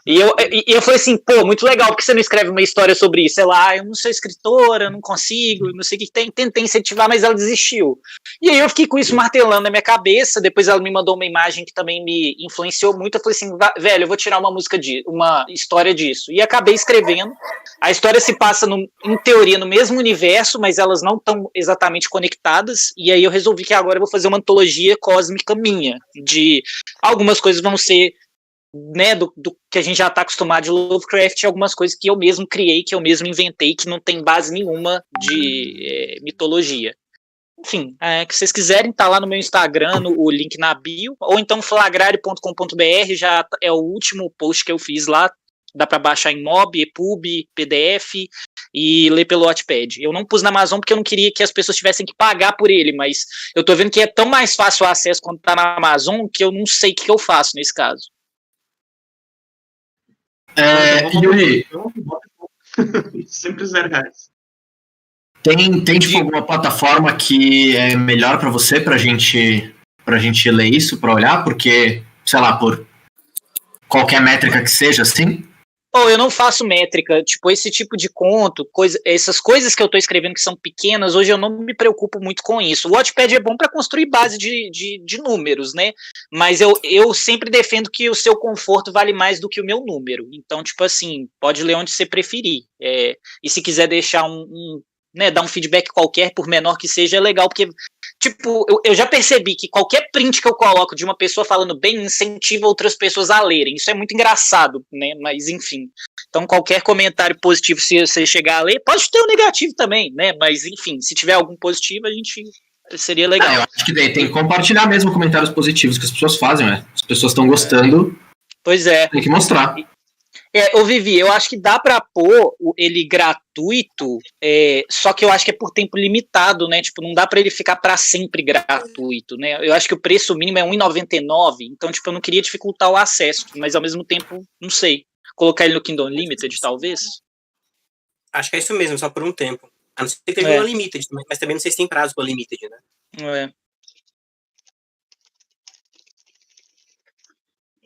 E eu falei assim, pô, muito legal, por que você não escreve uma história sobre isso? Sei lá, eu não sou escritora, não consigo, não sei o que tem. Tentei incentivar, mas ela desistiu. E aí eu fiquei com isso martelando na minha cabeça, depois ela me mandou uma imagem que também me influenciou muito, eu falei assim, velho, eu vou tirar uma história disso. E acabei escrevendo. A história se passa, em teoria, no mesmo universo, mas elas não estão exatamente conectadas, e aí eu resolvi que agora eu vou fazer uma antologia cósmica minha, de algumas coisas vão ser, né, do que a gente já está acostumado de Lovecraft, algumas coisas que eu mesmo criei, que eu mesmo inventei, que não tem base nenhuma de mitologia. Enfim, que vocês quiserem, tá lá no meu Instagram, o link na bio, ou então flagrare.com.br, já é o último post que eu fiz lá, Dá para baixar em MOB, EPUB, PDF e ler pelo Wattpad. Eu não pus na Amazon porque eu não queria que as pessoas tivessem que pagar por ele, mas eu tô vendo que é tão mais fácil o acesso quando tá na Amazon que eu não sei o que eu faço nesse caso. Yuri, Sempre R$0. tem tipo alguma plataforma que é melhor pra você, pra gente ler isso, pra olhar? Porque, sei lá, por qualquer métrica que seja, assim? Eu não faço métrica, tipo, esse tipo de conto, essas coisas que eu tô escrevendo que são pequenas, hoje eu não me preocupo muito com isso. O Wattpad é bom para construir base de números, né? Mas eu sempre defendo que o seu conforto vale mais do que o meu número. Então, tipo assim, pode ler onde você preferir. E se quiser deixar dar um feedback qualquer, por menor que seja, é legal, porque, tipo, eu já percebi que qualquer print que eu coloco de uma pessoa falando bem incentiva outras pessoas a lerem. Isso é muito engraçado, né? Mas, enfim. Então, qualquer comentário positivo, se você chegar a ler, pode ter um negativo também, né? Mas, enfim, se tiver algum positivo, seria legal. Eu acho que tem que compartilhar mesmo comentários positivos que as pessoas fazem, né? As pessoas estão gostando. Pois é. Tem que mostrar. Vivi, eu acho que dá pra pôr ele gratuito, só que eu acho que é por tempo limitado, né? Tipo, não dá pra ele ficar pra sempre gratuito, né? Eu acho que o preço mínimo é R$1,99, então, tipo, eu não queria dificultar o acesso, mas ao mesmo tempo, não sei. Colocar ele no Kindle Unlimited, talvez? Acho que é isso mesmo, só por um tempo. A não ser que teve uma Limited, mas também não sei se tem prazo pra Limited, né?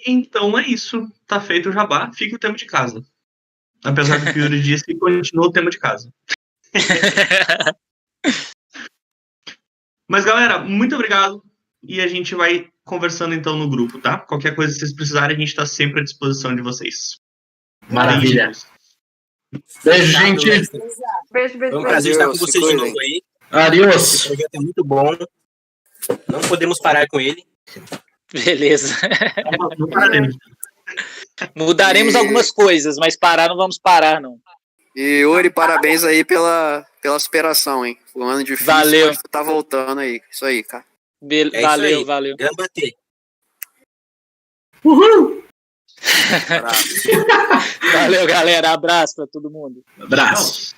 Então é isso. Tá feito o jabá. Fica o tema de casa. Apesar do que o Yuri disse, continua o tema de casa. Mas, galera, muito obrigado. E a gente vai conversando então no grupo, tá? Qualquer coisa que vocês precisarem, a gente tá sempre à disposição de vocês. Maravilha. Beijo, gente. Beijo. Foi um prazer estar com vocês de novo aí. Adiós. O projeto é muito bom. Não podemos parar com ele. Beleza. Não pararemos. Mudaremos algumas coisas, mas parar não vamos parar, não. E Yuri, parabéns aí pela superação, hein? Foi um ano difícil, Valeu. mas tu tá voltando aí. Isso aí, cara. Valeu. Gambate. Uhul. Valeu, galera. Abraço pra todo mundo. Abraço.